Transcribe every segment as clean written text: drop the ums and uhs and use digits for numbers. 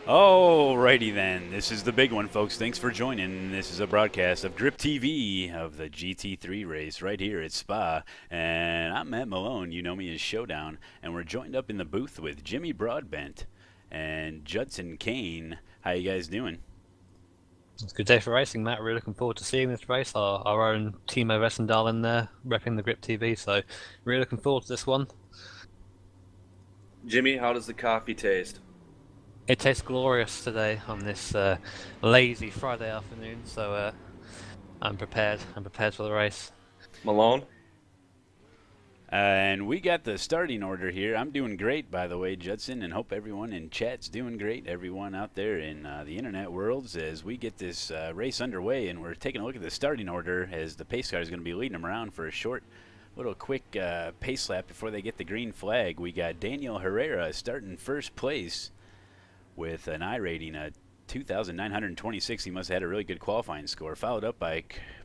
Alrighty then, this is the big one, folks. Thanks for joining. This is a broadcast of Grip TV of the GT3 race right here at Spa. And I'm Matt Malone, you know me as ShowDown. And we're joined up in the booth with Jimmy Broadbent and Judson Koen. How you guys doing? It's a good day for racing, Matt. Really looking forward to seeing this race. Our own Timo Wesendahl in there, repping the Grip TV. So really looking forward to this one. Jimmy, how does the coffee taste? It tastes glorious today on this lazy Friday afternoon, so I'm prepared. I'm prepared for the race. Malone? And we got the starting order here. I'm doing great, by the way, Judson, and hope everyone in chat's doing great. Everyone out there in the internet worlds, as we get this race underway, and we're taking a look at the starting order as the pace car is going to be leading them around for a short, little quick pace lap before they get the green flag. We got Daniel Herrera starting first place with an I rating of 2,926. He must have had a really good qualifying score. Followed up by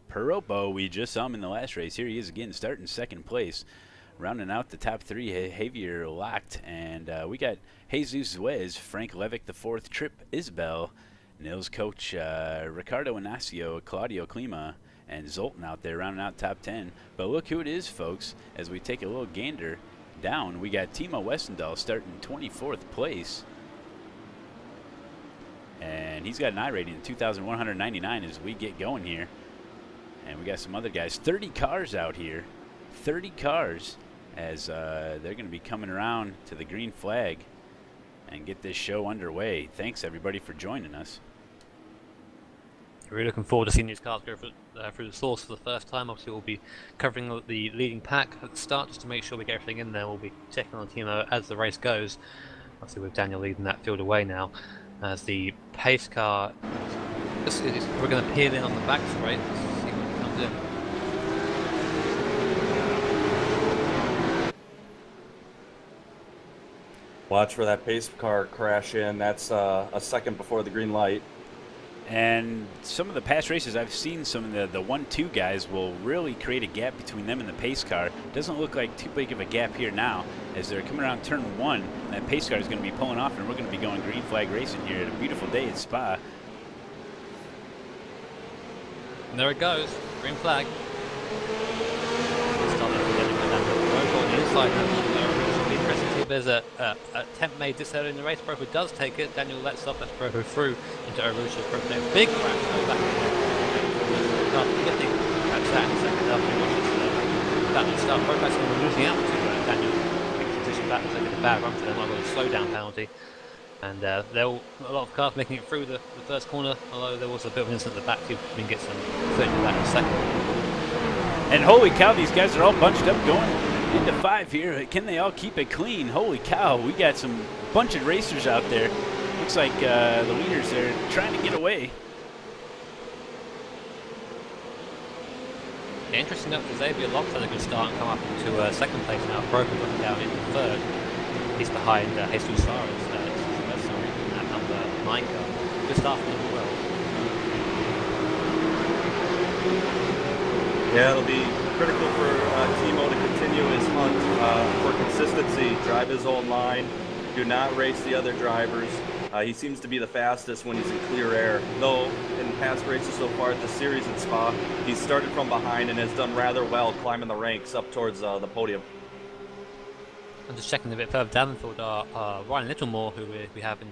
Peropo. We just saw him in the last race. Here he is again, starting second place. Rounding out the top three, Xavier Locht. And we got Jesus Saez, Frank Levick IV, Tripp Isbell, Nils coach Ricardo Inacio, Claudio Klima, and Zoltan out there rounding out top 10. But look who it is, folks, as we take a little gander down. We got Timo Wesendahl starting 24th place. And he's got an I rating of 2,199 as we get going here. And we got some other guys. 30 cars out here. 30 cars as they're going to be coming around to the green flag and get this show underway. Thanks, everybody, for joining us. Really looking forward to seeing these cars go through the source for the first time. Obviously, we'll be covering the leading pack at the start just to make sure we get everything in there. We'll be checking on Timo as the race goes. Obviously, with Daniel leading that field away now. As the pace car, we're going to peel in on the back straight, see what comes in. Watch for that pace car crash in. That's a second before the green light. And some of the past races, I've seen some of the 1-2 guys will really create a gap between them and the pace car. Doesn't look like too big of a gap here now as they're coming around turn 1. And that pace car is going to be pulling off, and we're going to be going green flag racing here at a beautiful day at Spa. And there it goes, green flag. Start on the inside now. There's a attempt made this early in the race. Broco does take it. Daniel lets up. That's Broco through into Arusha. Broco now big crash back in there. Getting catch that in the second half. That will start. Broco actually losing out to Daniel. Taking position back. Taking a bad run for them. I've got a slowdown penalty. And there were a lot of cars making it through the first corner. Although there was a bit of an incident at the back. You can get some footage of that in a second. And holy cow, these guys are all bunched up going into 5 here. Can they all keep it clean? Holy cow, we got some bunch of racers out there. Looks like the leaders are trying to get away. Yeah, interesting enough, Xavier Locht had a good start and come up into second place now. Broken looking down into third. He's behind Jesus Saez, at number 9 car. Good start for him as well. Yeah, it'll be critical for Timo to continue his hunt for consistency, drive his own line, do not race the other drivers. He seems to be the fastest when he's in clear air, though in past races so far at the series at Spa, he's started from behind and has done rather well climbing the ranks up towards the podium. I'm just checking a bit further down the field. Ryan Littlemore, who we have in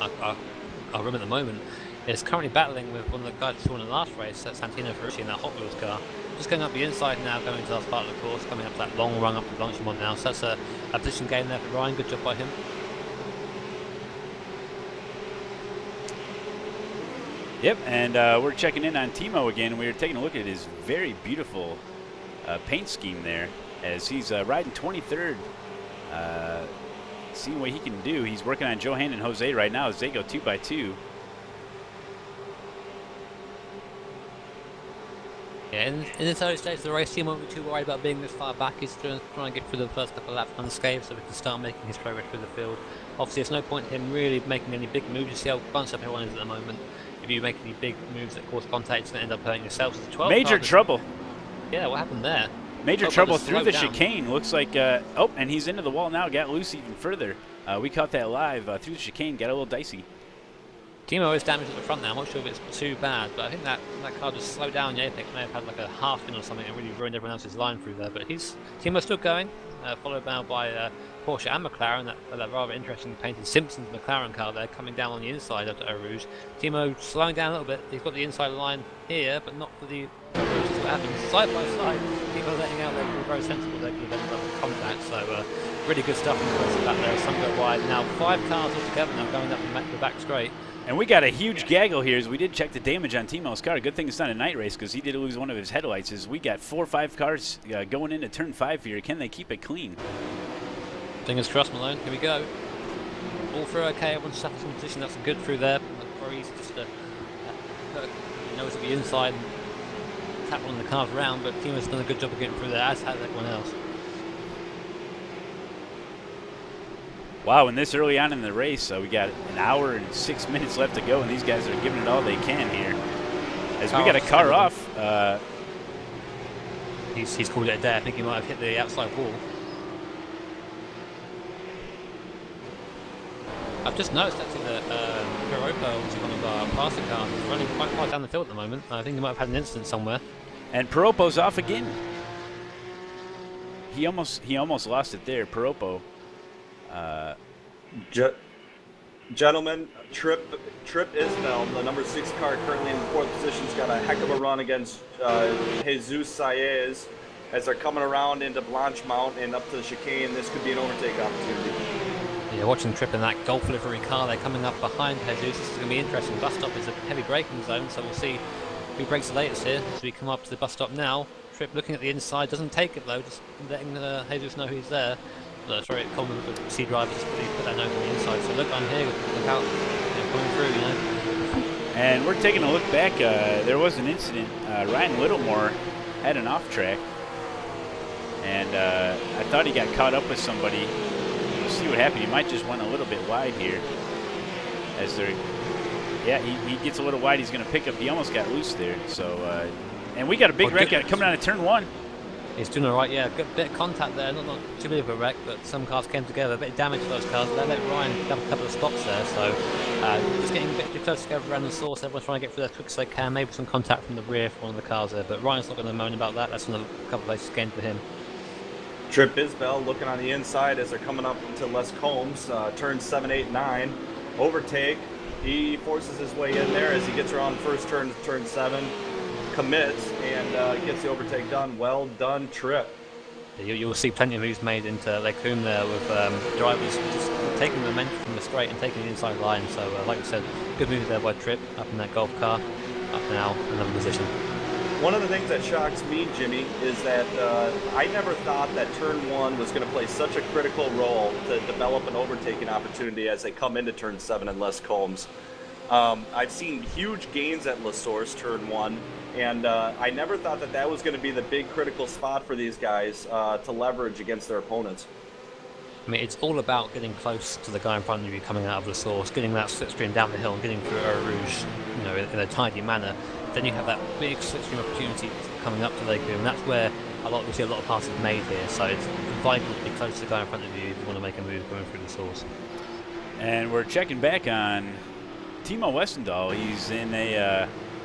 our room at the moment, is currently battling with one of the guys we saw in the last race, that's Santino Ferrucci in that Hot Wheels car. Just going up the inside now, going to the last part of the course, coming up to that long run up to Blanchimont now. So that's a position gain there for Ryan. Good job by him. Yep, and we're checking in on Timo again. We were taking a look at his very beautiful paint scheme there as he's riding 23rd. Seeing what he can do. He's working on Johan and Jose right now as they go 2x2. Yeah, in this early stage of the race, Timo won't be too worried about being this far back. He's trying to get through the first couple of laps unscathed so we can start making his progress through the field. Obviously, there's no point in him really making any big moves. You see how bunched up everyone is at the moment. If you make any big moves that cause contact, it's going to end up hurting yourself. So 12 Major trouble. Yeah, what happened there? Major trouble through the chicane. Looks like, oh, and he's into the wall now. Got loose even further. We caught that live through the chicane, got a little dicey. Timo is damaged at the front now. I'm not sure if it's too bad, but I think that car just slowed down the apex. May have had like a half spin or something and really ruined everyone else's line through there. But Timo's still going, followed now by Porsche and McLaren. That rather interesting painted Simpsons McLaren car there coming down on the inside of the Eau Rouge. Timo slowing down a little bit. He's got the inside line here, but not for the Eau Rouge. That's what happens. Side by side, Timo letting out there, very sensible. They could have ended up with contact. So really good stuff in the race back there. Some go wide. Now 5 cars altogether now going up the back straight. And we got a huge gaggle here as we did check the damage on Timo's car. Good thing it's not a night race because he did lose one of his headlights. As we got 4 or 5 cars going into turn 5 here. Can they keep it clean? Fingers crossed, Malone. Here we go. All through okay. Everyone's stuck in some position. That's good through there. Very easy just to nose at the inside and tap one of the cars around. But Timo's done a good job of getting through there, as has everyone else. Wow, and this early on in the race, we got an hour and 6 minutes left to go, and these guys are giving it all they can here. As we got a car off. He's called it a day. I think he might have hit the outside wall. I've just noticed actually that Piropo, which is one of our passing cars, is running quite far down the field at the moment. I think he might have had an incident somewhere. And Piropo's off again. He almost lost it there, Piropo. Gentlemen, Tripp Isbell, the number 6 car currently in the 4th position, has got a heck of a run against Jesus Saez as they're coming around into Blanchemount and up to the chicane. This could be an overtake opportunity. Yeah, watching Tripp in that Golf livery car, they're coming up behind Jesus. This is going to be interesting. Bus stop is a heavy braking zone, so we'll see who brakes the latest here as we come up to the bus stop now. Tripp looking at the inside, doesn't take it though, just letting Jesus know he's there. Sorry, it comes with the C drivers put that note on the inside. So look, I'm here, look out, coming through, And we're taking a look back. There was an incident. Ryan Littlemore had an off track, and I thought he got caught up with somebody. We'll see what happened. He might just went a little bit wide here. As they're, yeah, he gets a little wide. He's going to pick up. He almost got loose there. So, and we got a big wreck coming out of turn 1. He's doing all right, yeah. Good bit of contact there, not too big of a wreck, but some cars came together. A bit of damage to those cars. They let Ryan have a couple of stops there, so just getting a bit too close together around the source. Everyone's trying to get through there as quick as they can. Maybe some contact from the rear for one of the cars there, but Ryan's not going to moan about that. That's another couple of places gained for him. Tripp Isbell looking on the inside as they're coming up to Les Combs, turn 7, 8, 9. Overtake. He forces his way in there as he gets around first turn to turn 7. Commits and gets the overtake done. Well done, Tripp. You'll see plenty of moves made into Lake Coombe there with drivers just taking the momentum from the straight and taking the inside line. So, like I said, good move there by Tripp up in that Golf car. Up now, another position. One of the things that shocks me, Jimmy, is that I never thought that turn 1 was going to play such a critical role to develop an overtaking opportunity as they come into turn 7 in Les Combs. I've seen huge gains at La Source turn 1. And I never thought that was going to be the big critical spot for these guys to leverage against their opponents. I mean, it's all about getting close to the guy in front of you coming out of the source, getting that slipstream down the hill and getting through Eau Rouge, in a tidy manner. Then you have that big slipstream opportunity coming up to Lake Coombe, and that's where we see a lot of passes made here. So it's vital to be close to the guy in front of you if you want to make a move going through the source. And we're checking back on Timo Wesendahl. He's in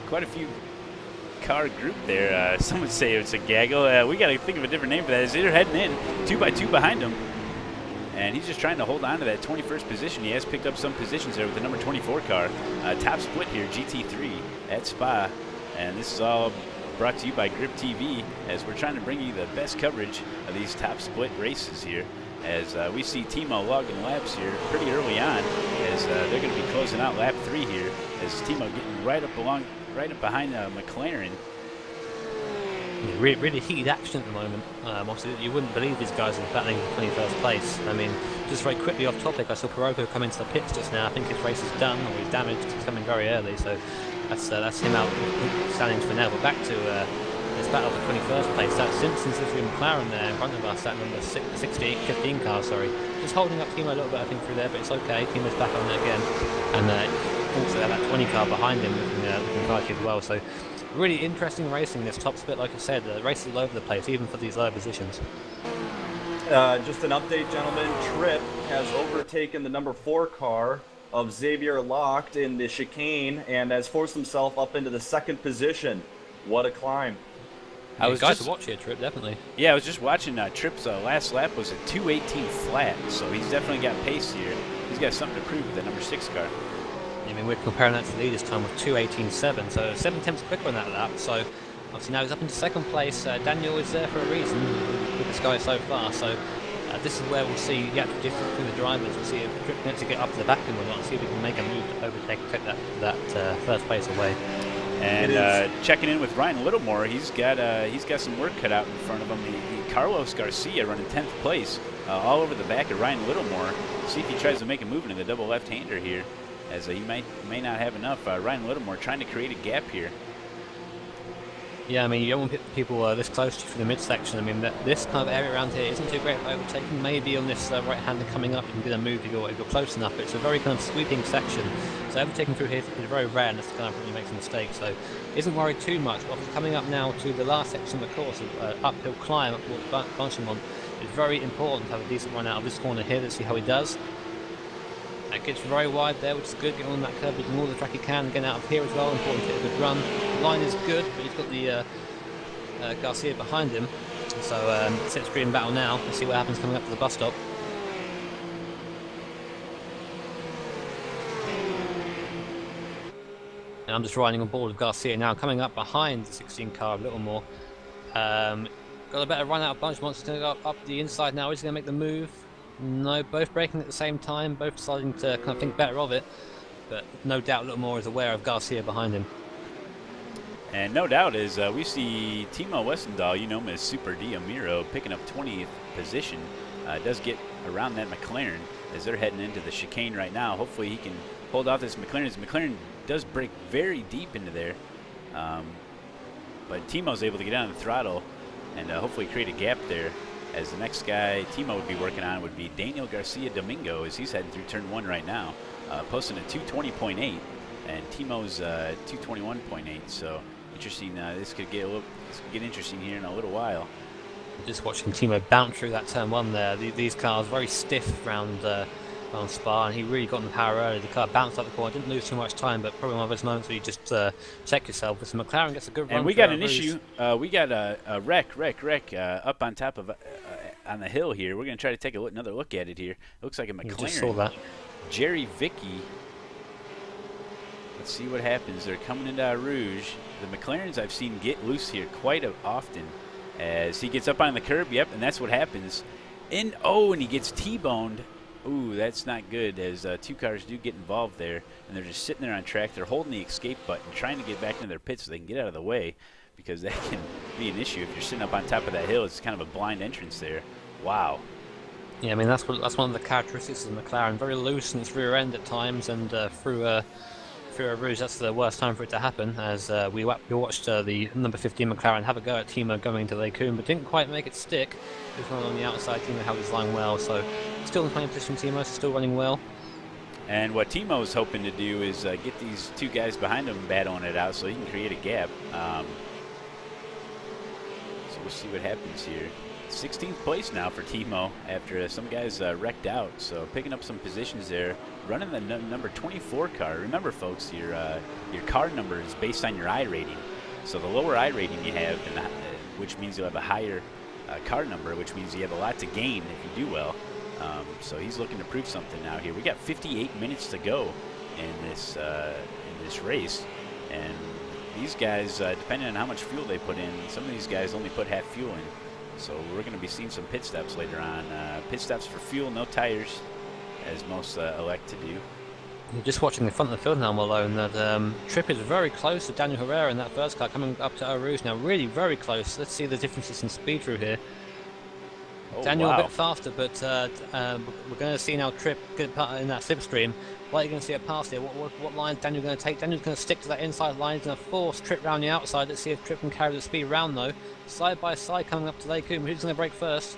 quite a few car group there. Some would say it's a gaggle. We got to think of a different name for that. As they're heading in 2x2 behind him, and he's just trying to hold on to that 21st position. He has picked up some positions there with the number 24 car. Top split here, GT3 at Spa, and this is all brought to you by Grip TV, as we're trying to bring you the best coverage of these top split races here. As we see Timo logging laps here pretty early on, as they're going to be closing out lap 3 here, as Timo getting right up behind McLaren. Yeah, really heated action at the moment. Obviously, you wouldn't believe these guys are battling for 21st place. I mean, just very quickly off topic, I saw Piropo come into the pits just now. I think his race is done, or he's damaged. He's coming very early, so that's him out standings for now. But back to this battle for 21st place. That's Simpson's Livery McLaren there in front of us, that number 15 car, sorry. Just holding up Timo a little bit, I think, through there, but it's okay. Timo's back on it again. And also that 20 car behind him looking quite as well. So really interesting racing this top split, like I said. The race is all over the place, even for these lower positions. Just an update, gentlemen. Tripp has overtaken the number 4 car of Xavier Locht in the chicane and has forced himself up into the 2nd position. What a climb. I was guys to watch here, Tripp, definitely. Yeah, I was just watching Tripp's last lap was a 2:18 flat, so he's definitely got pace here. He's got something to prove with that number 6 car. I mean, we're comparing that to the leader's time of 2:18.7, so 7 tenths quicker on that lap. So obviously now he's up into 2nd place. Daniel is there for a reason with this guy so far. So this is where we'll see the actual difference between the drivers. We'll see if Tripp gets to get up to the back and we'll see if we can make a move to overtake that first place away. And checking in with Ryan Littlemore, he's got some work cut out in front of him. Carlos Garcia running 10th place, all over the back of Ryan Littlemore. See if he tries to make a move into the double left-hander here, as he may not have enough. Ryan Littlemore trying to create a gap here. Yeah, I mean, you don't want people this close to you for the midsection. I mean, this kind of area around here isn't too great for overtaking. Maybe on this right-hander coming up, you can get a move if you're close enough. But it's a very kind of sweeping section, so overtaking through here is very rare, unless the kind of really makes a mistake. So, isn't worried too much. But coming up now to the last section of the course, uphill climb up towards Blanchimont, it's very important to have a decent run out of this corner here. Let's see how he does. That gets very wide there, which is good. Getting on that curve, getting all the track he can. Getting out of here as well, important to get a good run. The line is good, but he's got the Garcia behind him. So it's a screen battle now. Let's see what happens coming up to the bus stop. And I'm just riding on board with Garcia now, coming up behind the 16 car a little more. Got a better run out of Blanchimont. He's going to go up the inside now. He's going to make the move. No, both braking at the same time, both deciding to kind of think better of it, but no doubt Littlemore is aware of Garcia behind him. And no doubt is we see Timo Wesendahl, you know him as Super Miro, picking up 20th position. Does get around that McLaren as they're heading into the chicane right now. Hopefully he can hold off this McLaren. This McLaren does break very deep into there, but Timo's able to get on the throttle and hopefully create a gap there. As the next guy Timo would be working on would be Daniel Garcia Domingo, as he's heading through turn 1 right now, posting a 220.8, and Timo's 221.8. So interesting. This could get interesting here in a little while. Just watching Timo bounce through that turn 1 there. These cars very stiff round Spa, and he really got in the power early. The car bounced up the corner, didn't lose too much time, but probably one of those moments where you just check yourself. But McLaren gets a good run. And we got an issue. We got a wreck up on top of on the hill here. We're going to try to take another look at it here. It looks like a McLaren. Just saw that. Jerry Vicky. Let's see what happens. They're coming into Rouge. The McLarens I've seen get loose here quite often as he gets up on the curb. Yep, and that's what happens. And he gets T-boned. Ooh, that's not good, as 2 cars do get involved there, and they're just sitting there on track. They're holding the escape button, trying to get back into their pits so they can get out of the way, because that can be an issue if you're sitting up on top of that hill. It's kind of a blind entrance there. Wow. Yeah, I mean, that's one of the characteristics of the McLaren. Very loose in its rear end at times, and through a Rouge, that's the worst time for it to happen, as we watched the number 15 McLaren have a go at Timo going to Lake Coombe, but didn't quite make it stick. He was running on the outside. Timo held his line well, so still in 20th position. Timo still running well. And what Timo's hoping to do is get these 2 guys behind him battling it out so he can create a gap. So we'll see what happens here. 16th place now for Timo after some guys wrecked out, so picking up some positions there. Running the number 24 car. Remember, folks, your car number is based on your I rating. So the lower I rating you have, which means you'll have a higher car number, which means you have a lot to gain if you do well. So he's looking to prove something now here. We got 58 minutes to go in this race, and these guys, depending on how much fuel they put in, some of these guys only put half fuel in. So we're going to be seeing some pit stops later on. Pit stops for fuel, no tires, as most elect to do. You're just watching the front of the field now, Malone, that Tripp is very close to Daniel Herrera in that first car, coming up to Rouge now, really very close. Let's see the differences in speed through here. Daniel a bit faster, but we're going to see now Tripp get in that slipstream. What are you going to see it past here? What line is Daniel going to take? Daniel's going to stick to that inside line. He's going to force Tripp round the outside. Let's see if Tripp can carry the speed round, though. Side by side coming up to Lake Coombe. Who's going to break first?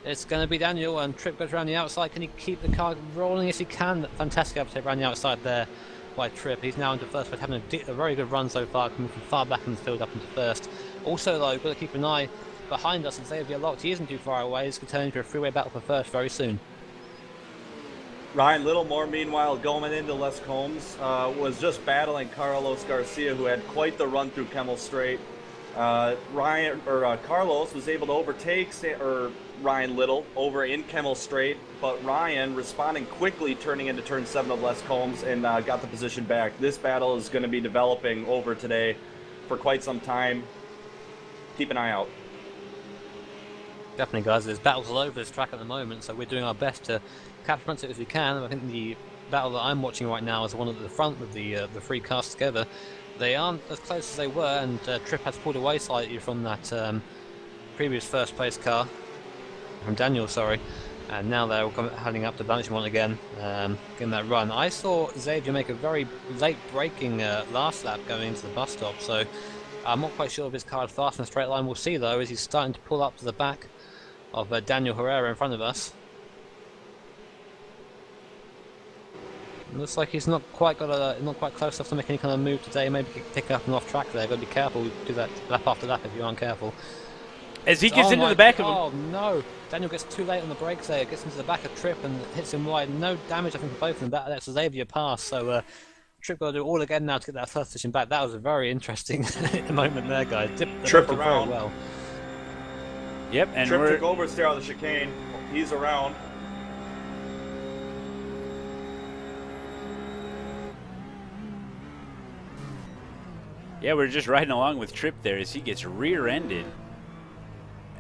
It's going to be Daniel, and Tripp goes around the outside. Can he keep the car rolling? Yes, he can. Fantastic uptake around the outside there by Tripp. He's now into first, but having a very good run so far, coming from far back in the field up into first. Also, though, you've got to keep an eye behind us, and Xavier Locht, he isn't too far away. He's going to turn into a freeway battle for first very soon. Ryan Littlemore, meanwhile, going into Les Combs, was just battling Carlos Garcia, who had quite the run through Kemmel Straight. Carlos was able to overtake Ryan Little over in Kemmel Straight, but Ryan responding quickly, turning into turn 7 of Les Combs, and got the position back. This battle is going to be developing over today for quite some time. Keep an eye out. Definitely, guys. There's battles all over this track at the moment, so we're doing our best to capture it as we can. I think the battle that I'm watching right now is the one at the front with the three cars together. They aren't as close as they were, and Tripp has pulled away slightly from that previous first place car, from Daniel, sorry. And now they're all heading up to Blanchimont again, getting that run. I saw Xavier make a very late braking last lap going into the bus stop, so I'm not quite sure if his car is fast in a straight line. We'll see though, as he's starting to pull up to the back of Daniel Herrera in front of us. Looks like he's not quite close enough to make any kind of move today. Maybe pick up and off track there. Got to be careful. Do that lap after lap if you aren't careful. As he gets into the back of him. Oh no! Daniel gets too late on the brakes there. Gets into the back of Tripp and hits him wide. No damage, I think, for both of them. That's a Xavier pass. So Tripp got to do all again now to get that first position back. That was a very interesting moment there, guys. Tripp around. Very well. Yep, and Tripp took over there on the chicane. He's around. Yeah, we're just riding along with Tripp there as he gets rear-ended.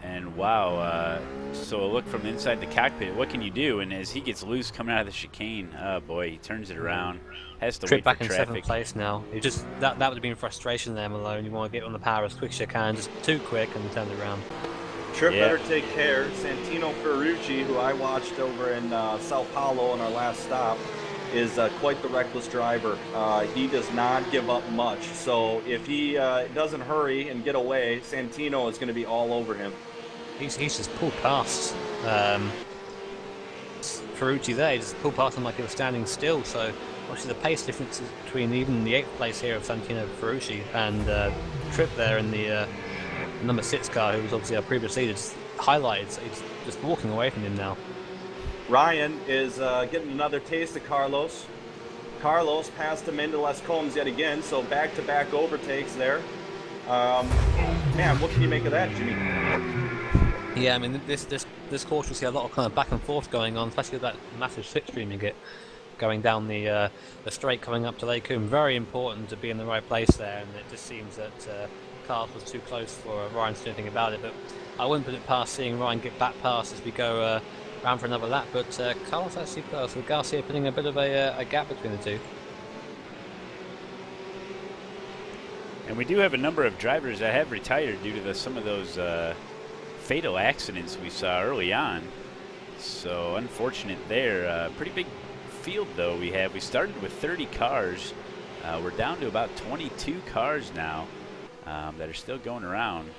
And wow, so a look from inside the cockpit, what can you do? And as he gets loose coming out of the chicane, oh boy, he turns it around, has to Tripp wait for back in traffic. 7th place now. You just that would have been frustration there, Malone. You want to get on the power as quick as you can, just too quick, and turn it around. Tripp better take care. Santino Ferrucci, who I watched over in Sao Paulo on our last stop, is quite the reckless driver. He does not give up much. So if he doesn't hurry and get away, Santino is going to be all over him. He's just pulled past Ferrucci there. He just pulled past him like he was standing still. So obviously the pace difference between even the 8th place here of Santino Ferrucci and Tripp there in the number 6 car, who was obviously our previous leader, just highlighted. So he's just walking away from him now. Ryan is getting another taste of Carlos. Carlos passed him into Les Combs yet again, so back-to-back overtakes there. Man, what can you make of that, Jimmy? Yeah, I mean, this course will see a lot of kind of back and forth going on, especially with that massive slipstream you get going down the straight coming up to Lake Coombe. Very important to be in the right place there, and it just seems that Carlos was too close for Ryan to do anything about it. But I wouldn't put it past seeing Ryan get back past as we go round for another lap. But Carlos actually close, with Garcia putting a bit of a gap between the two. And we do have a number of drivers that have retired due to some of those fatal accidents we saw early on. So unfortunate there. Pretty big field though we have. We started with 30 cars. We're down to about 22 cars now that are still going around.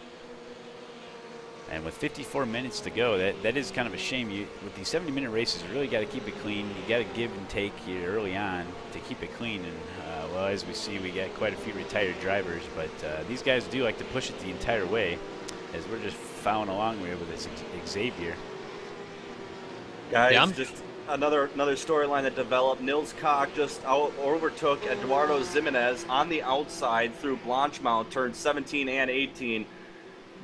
And with 54 minutes to go, that is kind of a shame. With these 70-minute races, you really got to keep it clean. You got to give and take here early on to keep it clean. And well, as we see, we got quite a few retired drivers, but these guys do like to push it the entire way, as we're just following along with this Xavier. Guys, Yeah, just another storyline that developed. Nils Koch just overtook Eduardo Ximenes on the outside through Blanchimont, turns 17 and 18.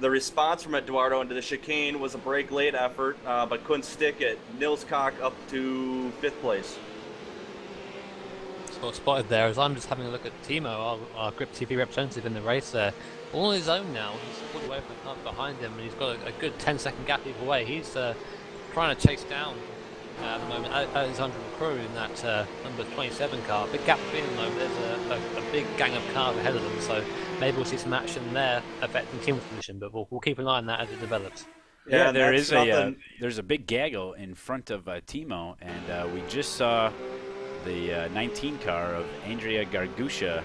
The response from Eduardo into the chicane was a brake late effort, but couldn't stick it. Nils Koch up to 5th place. Got spotted there as I'm just having a look at Timo, our Grip TV representative in the race there. All on his own now. He's pulled away from the car behind him, and he's got a good 10-second gap either way. He's trying to chase down at the moment Alexandre Lacroix in that number 27 car. Big gap between them though. There's a big gang of cars ahead of them, so maybe we'll see some action there affecting Timo's position, but we'll keep an eye on that as it develops. Yeah, there's a big gaggle in front of Timo, and we just saw the 19 car of Andrei Garkusha.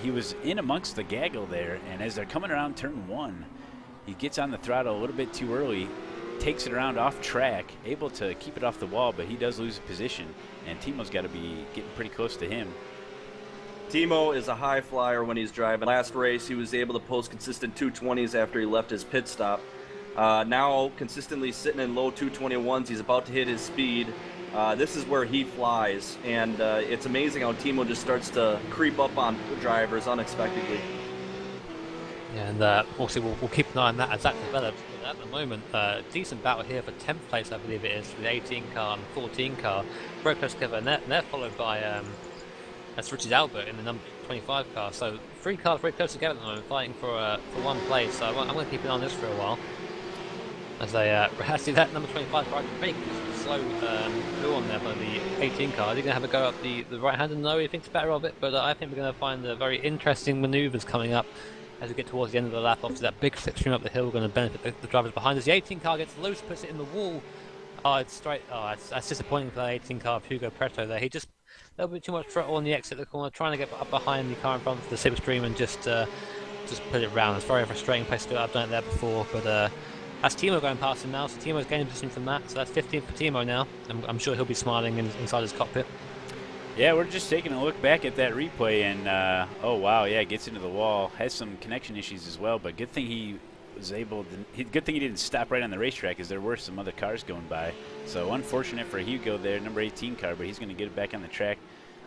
He was in amongst the gaggle there, and as they're coming around turn 1, he gets on the throttle a little bit too early, takes it around off track, able to keep it off the wall, but he does lose position, and Timo's got to be getting pretty close to him. Timo is a high flyer when he's driving. Last race, he was able to post consistent 220s after he left his pit stop. Now consistently sitting in low 221s. He's about to hit his speed. This is where he flies, and it's amazing how Timo just starts to creep up on drivers unexpectedly. Yeah, and also we'll keep an eye on that as that develops. But at the moment, decent battle here for 10th place, I believe it is, with the 18 car and 14 car. Very close together, and they're followed by that's Richard Albert in the number 25 car. So 3 cars very close together at the moment, fighting for one place. So I'm going to keep an eye on this for a while. As they actually that number 25 car, pretty slow blew on there by the 18 car. Are they going to have a go up the right hand? No, he thinks better of it, but I think we're going to find very interesting manoeuvres coming up as we get towards the end of the lap. Obviously that big slipstream up the hill going to benefit the drivers behind us. The 18 car gets loose, puts it in the wall. Oh, it's straight. Oh, that's disappointing for that 18 car of Hugo Preto there. He just a little bit too much throttle on the exit of the corner, trying to get up behind the car in front of the slipstream and just put it round. It's a very frustrating place to do it. I've done it there before, but that's Timo going past him now. So Timo's gaining position from that. So that's 15th for Timo now. I'm sure he'll be smiling inside his cockpit. Yeah, we're just taking a look back at that replay, and oh wow, yeah, gets into the wall. Has some connection issues as well, but good thing he was able to. Good thing he didn't stop right on the racetrack, because there were some other cars going by. So unfortunate for Hugo there, number 18 car, but he's going to get it back on the track,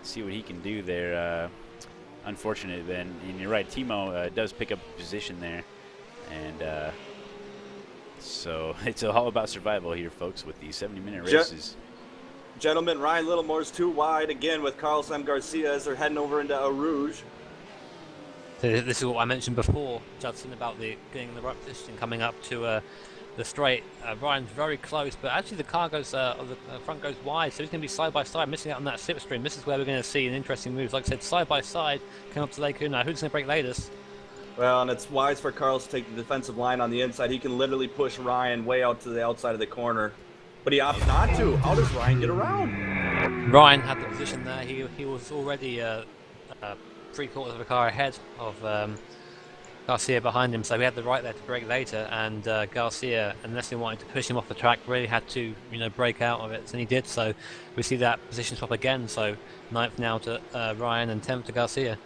see what he can do there. Unfortunate then, and you're right, Timo does pick up a position there, and so it's all about survival here, folks, with these 70-minute races. Gentlemen, Ryan Littlemore's too wide again with Carlos M. Garcia as they're heading over into Eau Rouge. This is what I mentioned before, Judson, about getting the right position coming up to the straight. Ryan's very close, but actually the car goes, the front goes wide, so he's going to be side by side, missing out on that slipstream. This is where we're going to see an interesting move. Like I said, side by side, come up to Lake Now. Who's going to break latest? Well, and it's wise for Carlos to take the defensive line on the inside. He can literally push Ryan way out to the outside of the corner. But he opts not to. How does Ryan get around? Ryan had the position there. He was already 3/4 of a car ahead of Garcia behind him, so he had the right there to brake later. And Garcia, unless he wanted to push him off the track, really had to break out of it, and he did. So we see that position swap again. So 9th now to Ryan and 10th to Garcia.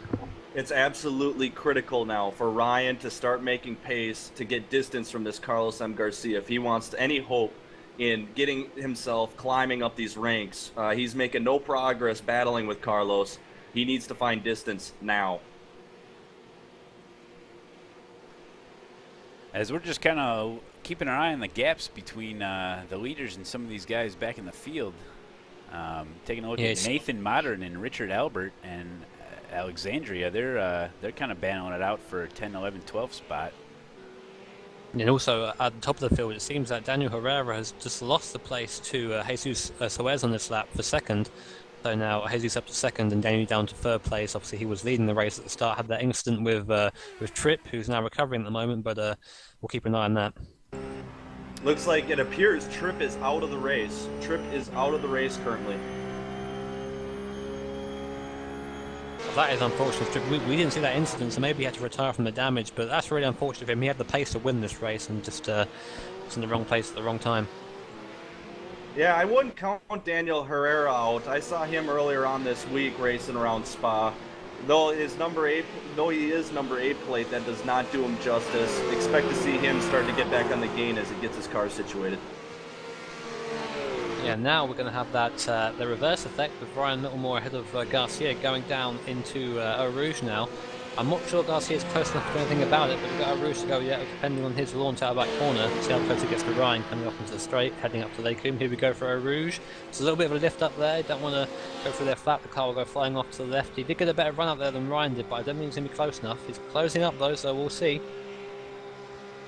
It's absolutely critical now for Ryan to start making pace to get distance from this Carlos M. Garcia if he wants any hope in getting himself climbing up these ranks. He's making no progress battling with Carlos. He needs to find distance now. As we're just kind of keeping our eye on the gaps between the leaders and some of these guys back in the field. Taking a look at Nathan Modern and Richard Albert and Alexandria, they're kind of battling it out for 10, 11, 12 spot. And also at the top of the field, it seems that Daniel Herrera has just lost the place to Jesus Saez on this lap for second. So now Jesus up to second and Daniel down to third place. Obviously, he was leading the race at the start. Had that incident with Tripp, who's now recovering at the moment, but we'll keep an eye on that. Looks like it appears Tripp is out of the race. Tripp is out of the race currently. That is unfortunate. We didn't see that incident, so maybe he had to retire from the damage, but that's really unfortunate for him. He had the pace to win this race and just was in the wrong place at the wrong time. Yeah, I wouldn't count Daniel Herrera out. I saw him earlier on this week racing around Spa. Though he is number 8 plate, that does not do him justice. Expect to see him start to get back on the gain as he gets his car situated. Yeah, now we're going to have that the reverse effect with Ryan Littlemore ahead of Garcia going down into Eau Rouge now. I'm not sure Garcia's close enough to do anything about it, but we've got Eau Rouge to go yet, depending on his launch out of that corner. See how close he gets to Ryan coming off into the straight, heading up to Lake Here we go for Eau Rouge. It's a little bit of a lift up there. Don't want to go through their flat. The car will go flying off to the left. He did get a better run up there than Ryan did, but I don't think he's going to be close enough. He's closing up though, so we'll see.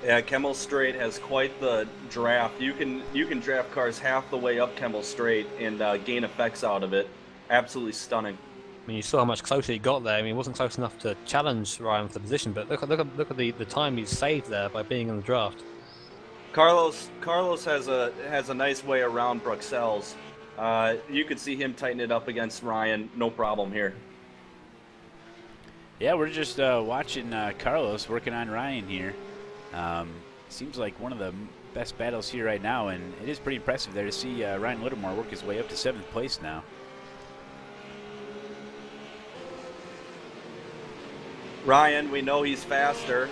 Yeah, Kemmel Straight has quite the draft. You can draft cars half the way up Kemmel Straight and gain effects out of it. Absolutely stunning. I mean, you saw how much closer he got there. I mean, he wasn't close enough to challenge Ryan for the position, but look at the time he's saved there by being in the draft. Carlos has a nice way around Bruxelles. You could see him tighten it up against Ryan, no problem here. Yeah, we're just watching Carlos working on Ryan here. Seems like one of the best battles here right now, and it is pretty impressive there to see Ryan Littlemore work his way up to 7th place now. Ryan, we know he's faster.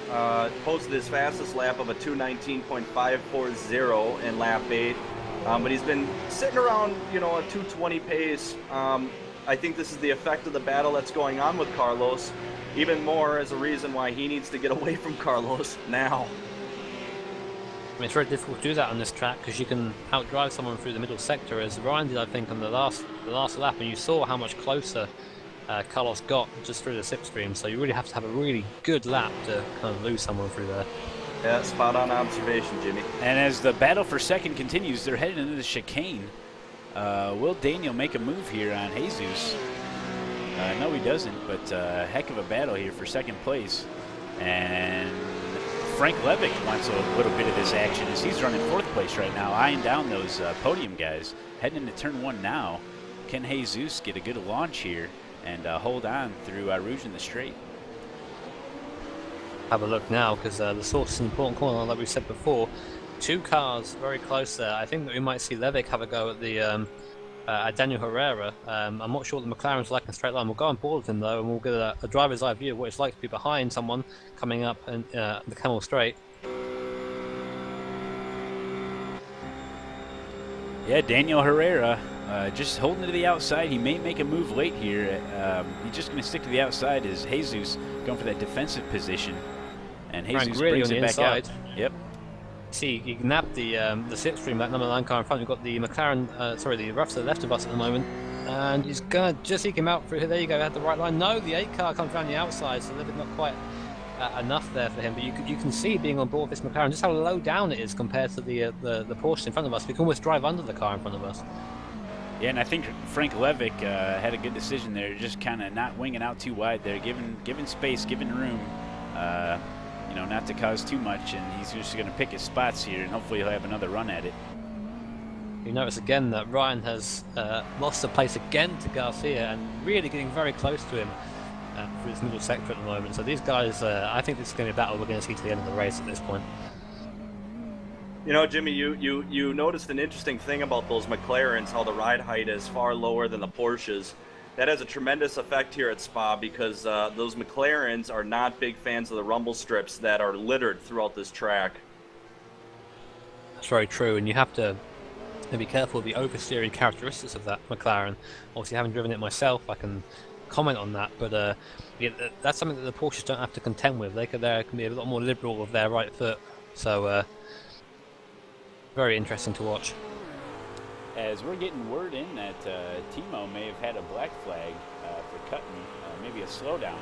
Posted his fastest lap of a 2:19.540 in lap 8. But he's been sitting around, a 2:20 pace. I think this is the effect of the battle that's going on with Carlos. Even more as a reason why he needs to get away from Carlos now. I mean, it's very difficult to do that on this track because you can outdrive someone through the middle sector, as Ryan did, I think, on the last lap, and you saw how much closer Carlos got just through the slipstream. So you really have to have a really good lap to kind of lose someone through there. Yeah, spot on observation, Jimmy. And as the battle for second continues, they're headed into the chicane. Will Daniel make a move here on Jesus? No, he doesn't, but heck of a battle here for second place. And Frank Levick wants a little bit of this action as he's running fourth place right now, eyeing down those podium guys. Heading into turn 1 now. Can Jesus get a good launch here and hold on through Rouge in the straight? Have a look now, because the source is an important corner, like we said before. 2 cars very close there. I think that we might see Levick have a go at the at Daniel Herrera. I'm not sure what the McLaren's like in a straight line. We'll go on board with him though, and we'll get a driver's eye view of what it's like to be behind someone coming up in the Camel Straight. Yeah, Daniel Herrera just holding to the outside. He may make a move late here. He's just going to stick to the outside as Jesus going for that defensive position. And Jesus really brings on it the back inside. out. Yep. See, he nabbed the slipstream, that number 9 car in front. We've got the McLaren, the rough to the left of us at the moment. And he's going to just eke him out through here. There you go, had the right line. No, the 8 car comes around the outside, so a little bit not quite enough there for him. But you can see, being on board with this McLaren, just how low down it is compared to the Porsche in front of us. We can almost drive under the car in front of us. Yeah, and I think Frank Levick had a good decision there, just kind of not winging out too wide there, giving space, giving room, not to cause too much, and he's just going to pick his spots here, and hopefully he'll have another run at it. You notice again that Ryan has lost the place again to Garcia, and really getting very close to him through this middle sector at the moment. So these guys, I think this is going to be a battle we're going to see to the end of the race at this point. Jimmy, you noticed an interesting thing about those McLarens, how the ride height is far lower than the Porsches. That has a tremendous effect here at Spa because those McLarens are not big fans of the rumble strips that are littered throughout this track. That's very true, and you have to be careful of the oversteering characteristics of that McLaren. Obviously, having driven it myself, I can comment on that, but that's something that the Porsches don't have to contend with. They can be a lot more liberal with their right foot, so very interesting to watch. As we're getting word in that Timo may have had a black flag for cutting, maybe a slowdown.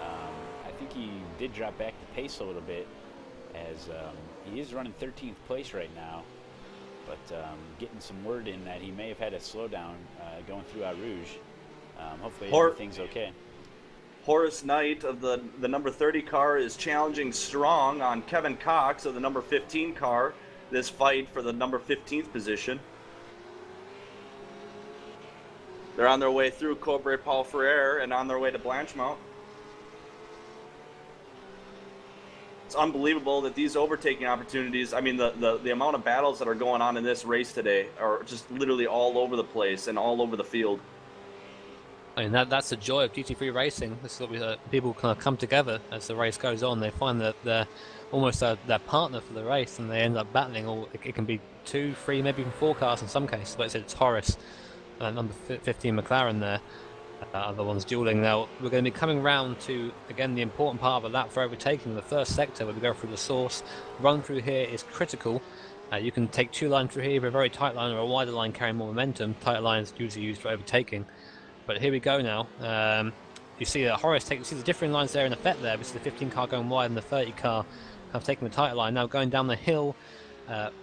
I think he did drop back the pace a little bit, as he is running 13th place right now, but getting some word in that he may have had a slowdown going through Rouge. Hopefully everything's okay. Horace Knight of the number 30 car is challenging strong on Kevin Cox of the number 15 car, this fight for the number 15th position. They're on their way through Cobre Paul Ferrer and on their way to Blanchemont. It's unbelievable that these overtaking opportunities, I mean, the amount of battles that are going on in this race today are just literally all over the place and all over the field. I mean, that's the joy of GT3 racing. This is what people kind of come together as the race goes on. They find that they're almost their partner for the race, and they end up battling. Or it can be 2, 3, maybe even 4 cars in some cases. Like I said, it's Horace, number 15 McLaren there, are the ones dueling. Now, we're going to be coming round to, again, the important part of a lap for overtaking, the first sector where we go through the source. Run through here is critical. You can take 2 lines through here, either a very tight line or a wider line carrying more momentum. Tight lines usually used for overtaking. But here we go now. You see that Horace you see the differing lines there in effect there. We see the 15 car going wide and the 30 car kind of taking the tighter line. Now going down the hill,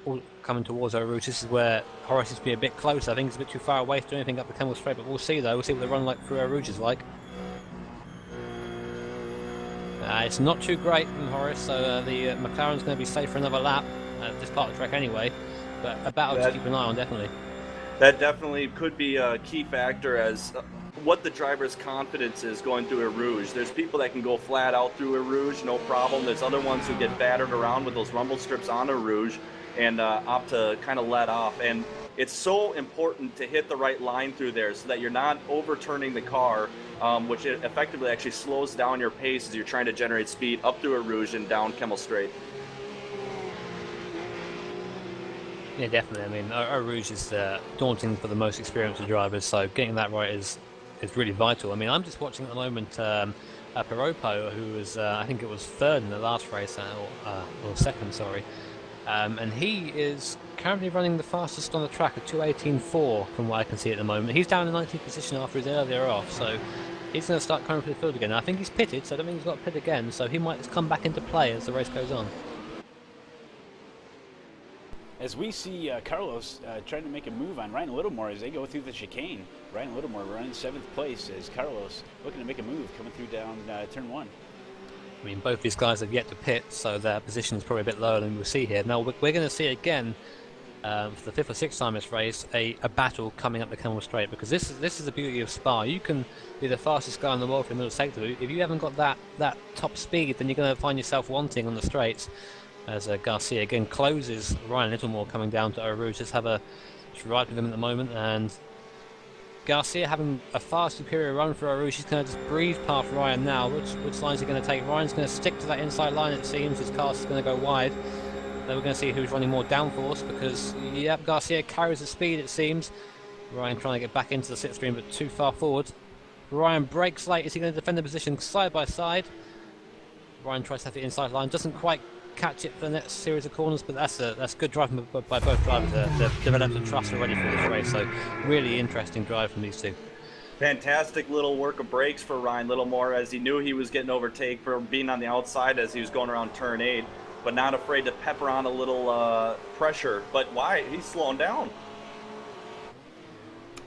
all coming towards our route. This is where Horace is to be a bit closer. I think he's a bit too far away to do anything up the Camel Straight, but we'll see though. We'll see what the run like through our rouge is like. It's not too great from Horace, so the McLaren's going to be safe for another lap at this part of the track anyway. But a battle to keep an eye on, definitely. That definitely could be a key factor as what the driver's confidence is going through a Rouge. There's people that can go flat out through a Rouge, no problem. There's other ones who get battered around with those rumble strips on a Rouge and opt to kind of let off. And it's so important to hit the right line through there so that you're not overturning the car, which effectively actually slows down your pace as you're trying to generate speed up through Eau Rouge and down Kemmel Straight. Yeah, definitely. I mean, Eau Rouge is daunting for the most experienced drivers, so getting that right is really vital. I mean, I'm just watching at the moment Piropo, who was, I think it was third in the last race, or second, sorry. And he is currently running the fastest on the track at 2:18.4 from what I can see at the moment. He's down in 19th position after his earlier off, so he's going to start coming for the field again. I think he's pitted, so I don't think he's got to pit again, so he might just come back into play as the race goes on. As we see Carlos trying to make a move on Ryan Littlemore as they go through the chicane. Ryan Littlemore running 7th place as Carlos looking to make a move coming through down turn 1. I mean, both these guys have yet to pit, so their position is probably a bit lower than we'll see here. Now, we're going to see again, for the 5th or 6th time this race, a battle coming up the Kemmel Straight, because this is the beauty of Spa. You can be the fastest guy in the world for the middle sector. If you haven't got that top speed, then you're going to find yourself wanting on the straights. As Garcia again closes Ryan Littlemore coming down to Eau Rouge. Just ride with him at the moment, and Garcia having a far superior run for Eau Rouge. He's going to just breeze past Ryan now. Which line is he going to take? Ryan's going to stick to that inside line, it seems. His car's going to go wide. Then we're going to see who's running more downforce, because Garcia carries the speed, it seems. Ryan trying to get back into the slipstream, but too far forward. Ryan brakes late. Is he going to defend the position side by side? Ryan tries to have the inside line, doesn't quite catch it for the next series of corners, but that's good driving by both drivers. They've developed a trust already for this race, so really interesting drive from these two. Fantastic little work of brakes for Ryan Littlemore, as he knew he was getting overtaken for being on the outside as he was going around turn 8, but not afraid to pepper on a little pressure. But why? He's slowing down.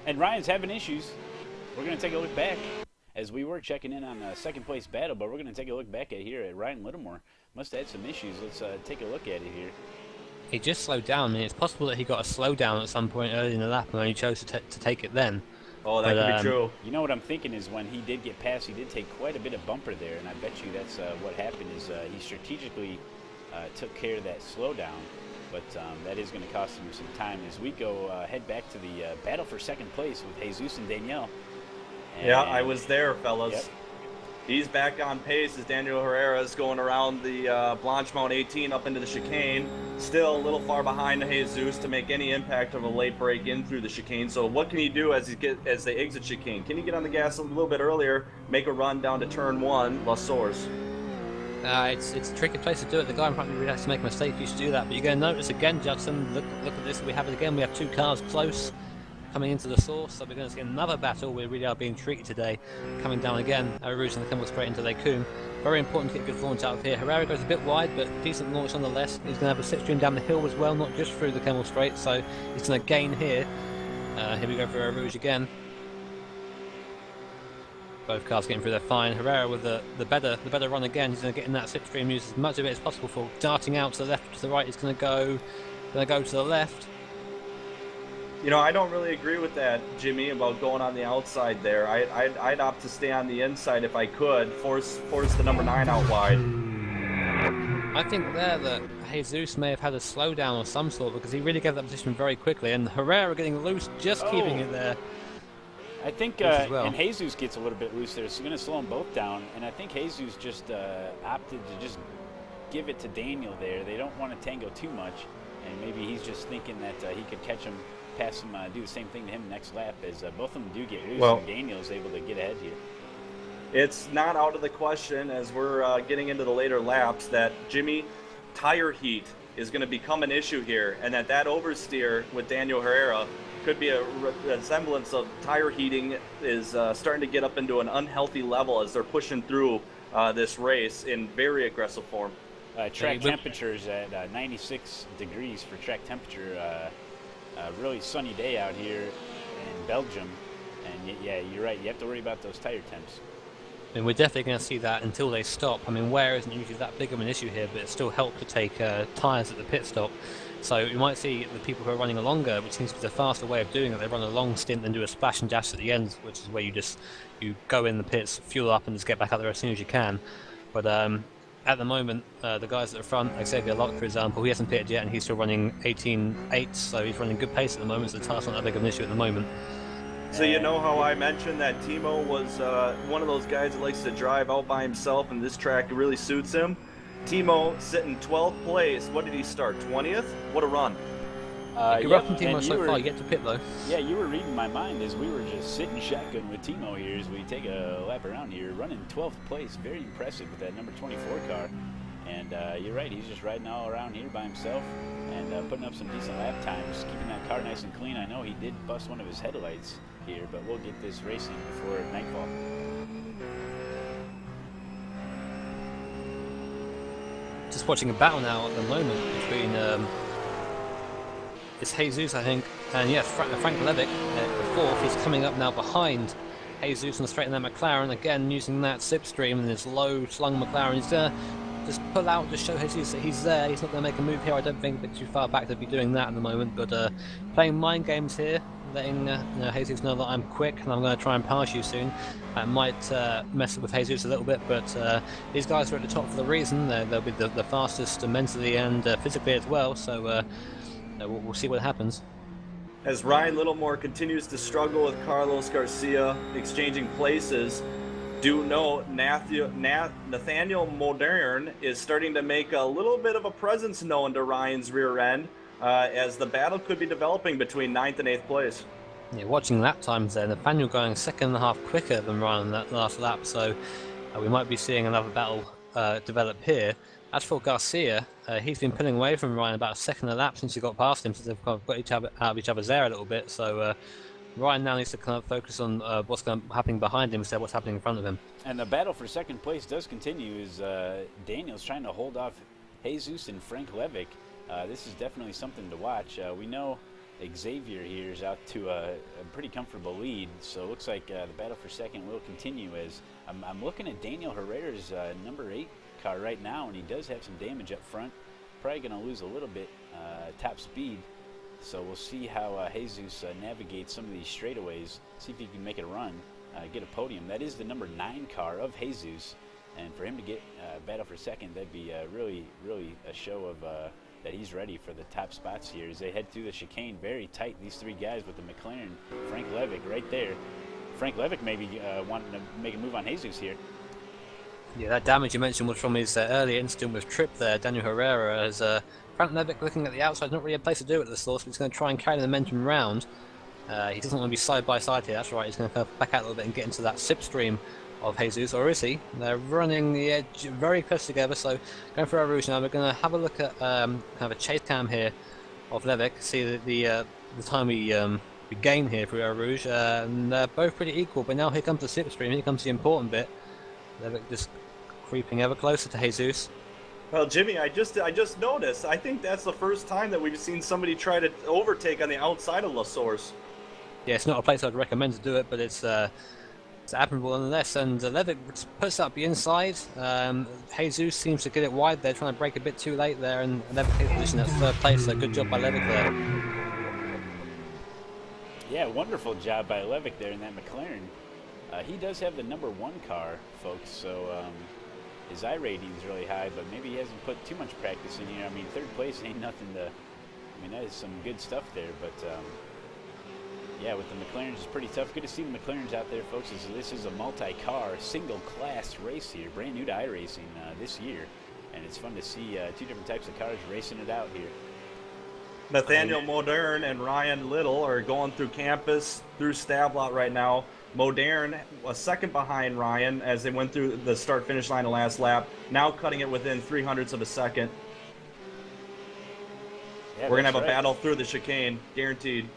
And Ryan's having issues. We're going to take a look back as we were checking in on a second place battle, but we're going to take a look back at here at Ryan Littlemore. Must have had some issues. Let's take a look at it here. He just slowed down. I mean, it's possible that he got a slowdown at some point early in the lap and only chose to take it then. Oh, that could be true. You know what I'm thinking is when he did get past, he did take quite a bit of bumper there, and I bet you that's what happened is he strategically took care of that slowdown, but that is going to cost him some time as we go head back to the battle for second place with Jesus and Daniel. Yeah, I was there, fellas. Yep. He's back on pace as Daniel Herrera is going around the Blanchemont 18 up into the chicane. Still a little far behind Jesus to make any impact of a late break in through the chicane. So what can he do as they exit chicane? Can he get on the gas a little bit earlier, make a run down to turn 1, La Source? It's a tricky place to do it. The guy in front of me really has to make a mistake. You should do that. But you're going to notice again, Judson, look at this. We have it again. We have two cars close coming into the source, so we're going to see another battle. We really are being treated today. Coming down again, Eau Rouge and the Kemmel straight into Lecum. Very important to get a good launch out of here. Herrera goes a bit wide, but decent launch nonetheless. He's going to have a slipstream down the hill as well, not just through the Kemmel straight, so he's going to gain here. Here we go for Eau Rouge again. Both cars getting through there fine. Herrera with the better run again. He's going to get in that slipstream, use as much of it as possible for darting out to the left, to the right. He's going to go to the left. You know, I don't really agree with that, Jimmy, about going on the outside there. I'd opt to stay on the inside if I could, force the number 9 out wide. I think there that Jesus may have had a slowdown of some sort, because he really gave that position very quickly, and Herrera getting loose, just keeping it there. I think and Jesus gets a little bit loose there, so you're going to slow them both down, and I think Jesus just opted to just give it to Daniel there. They don't want to tango too much, and maybe he's just thinking that he could catch him, pass him, do the same thing to him next lap, as both of them do get loose, and Daniel's able to get ahead here. It's not out of the question, as we're getting into the later laps, that Jimmy, tire heat is going to become an issue here, and that oversteer with Daniel Herrera could be a semblance of tire heating is starting to get up into an unhealthy level as they're pushing through this race in very aggressive form. Track temperatures at 96 degrees for track temperature. A really sunny day out here in Belgium, and yeah, you're right, you have to worry about those tire temps. I mean, we're definitely going to see that until they stop. I mean, wear isn't usually that big of an issue here, but it still helps to take tyres at the pit stop. So you might see the people who are running a longer, which seems to be the faster way of doing it, they run a long stint and do a splash and dash at the end, which is where you go in the pits, fuel up, and just get back out there as soon as you can. But at the moment, the guys at the front, Xavier Locht, for example, he hasn't pitted yet, and he's still running 18.8, so he's running good pace at the moment, so the tire's not that big of an issue at the moment. So you know how I mentioned that Timo was one of those guys that likes to drive out by himself, and this track really suits him? Timo sitting 12th place. What did he start? 20th? What a run. Good run from Timo so far, yet to pit though. Yeah, you were reading my mind as we were just sitting shotgun with Timo here as we take a lap around here, running 12th place. Very impressive with that number 24 car. And you're right, he's just riding all around here by himself and putting up some decent lap times, keeping that car nice and clean. I know he did bust one of his headlights here, but we'll get this racing before nightfall. Just watching a battle now at the moment between it's Jesus, I think, and yeah, Frank Levick the fourth. He's coming up now behind Jesus and straight in that McLaren again, using that slipstream and his low slung McLaren. He's gonna just pull out, just show Jesus that he's there. He's not going to make a move here. I don't think a bit too far back to be doing that at the moment, but playing mind games here, letting Jesus know that I'm quick and I'm going to try and pass you soon. I might mess with Jesus a little bit, but these guys are at the top for the reason. They'll be the fastest mentally and physically as well, so we'll see what happens. As Ryan Littlemore continues to struggle with Carlos Garcia exchanging places, do note Nathaniel Modern is starting to make a little bit of a presence known to Ryan's rear end as the battle could be developing between 9th and 8th place. Yeah, watching lap times there, Nathaniel going 2.5 quicker than Ryan in that last lap, so we might be seeing another battle develop here. As for Garcia, he's been pulling away from Ryan about a second a lap since he got past him, so they've got out of each other's air a little bit, so Ryan now needs to kind of focus on what's happening behind him instead of what's happening in front of him. And the battle for second place does continue as Daniel's trying to hold off Jesus and Frank Levick. This is definitely something to watch. We know Xavier here is out to a pretty comfortable lead, so it looks like the battle for second will continue as I'm looking at Daniel Herrera's number 8 car right now, and he does have some damage up front. Probably going to lose a little bit top speed. So we'll see how Jesus navigates some of these straightaways, see if he can make it a run, get a podium. That is the number 9 car of Jesus, and for him to get battle for second, that'd be really a show of that he's ready for the top spots here as they head through the chicane. Very tight, these three guys with the McLaren. Frank Levick right there. Frank Levick maybe wanting to make a move on Jesus here. Yeah, that damage you mentioned was from his earlier incident with Tripp there, Daniel Herrera, as Frank Levick looking at the outside, not really a place to do it at the source, but he's going to try and carry the momentum round. He doesn't want to be side by side here, that's right, he's going to back out a little bit and get into that slipstream of Jesus, or is he? They're running the edge very close together, so going for Eau Rouge now. We're going to have a look at kind of a chase cam here of Levick, see the time we gain here for Eau Rouge, and they're both pretty equal, but now here comes the slipstream, here comes the important bit. Levick just creeping ever closer to Jesus. Well, Jimmy, I just noticed. I think that's the first time that we've seen somebody try to overtake on the outside of La Source. Yeah, it's not a place I'd recommend to do it, but it's admirable nonetheless. And Levick puts up the inside. Jesus seems to get it wide there, trying to break a bit too late there, and Levick takes position at 3rd place. So good job by Levick there. Yeah, wonderful job by Levick there in that McLaren. He does have the number 1 car, folks, so his I rating is really high, but maybe he hasn't put too much practice in here. I mean, 3rd place ain't nothing to, I mean, that is some good stuff there, but yeah, with the McLarens, it's pretty tough. Good to see the McLarens out there, folks. This is a multi-car, single-class race here, brand new to iRacing this year, and it's fun to see 2 different types of cars racing it out here. Nathaniel Modern and Ryan Little are going through campus, through Stablot right now. Modern was second behind Ryan as they went through the start-finish line the last lap, now cutting it within 0.03 of a second. Yeah, we're going to have a battle through the chicane, guaranteed.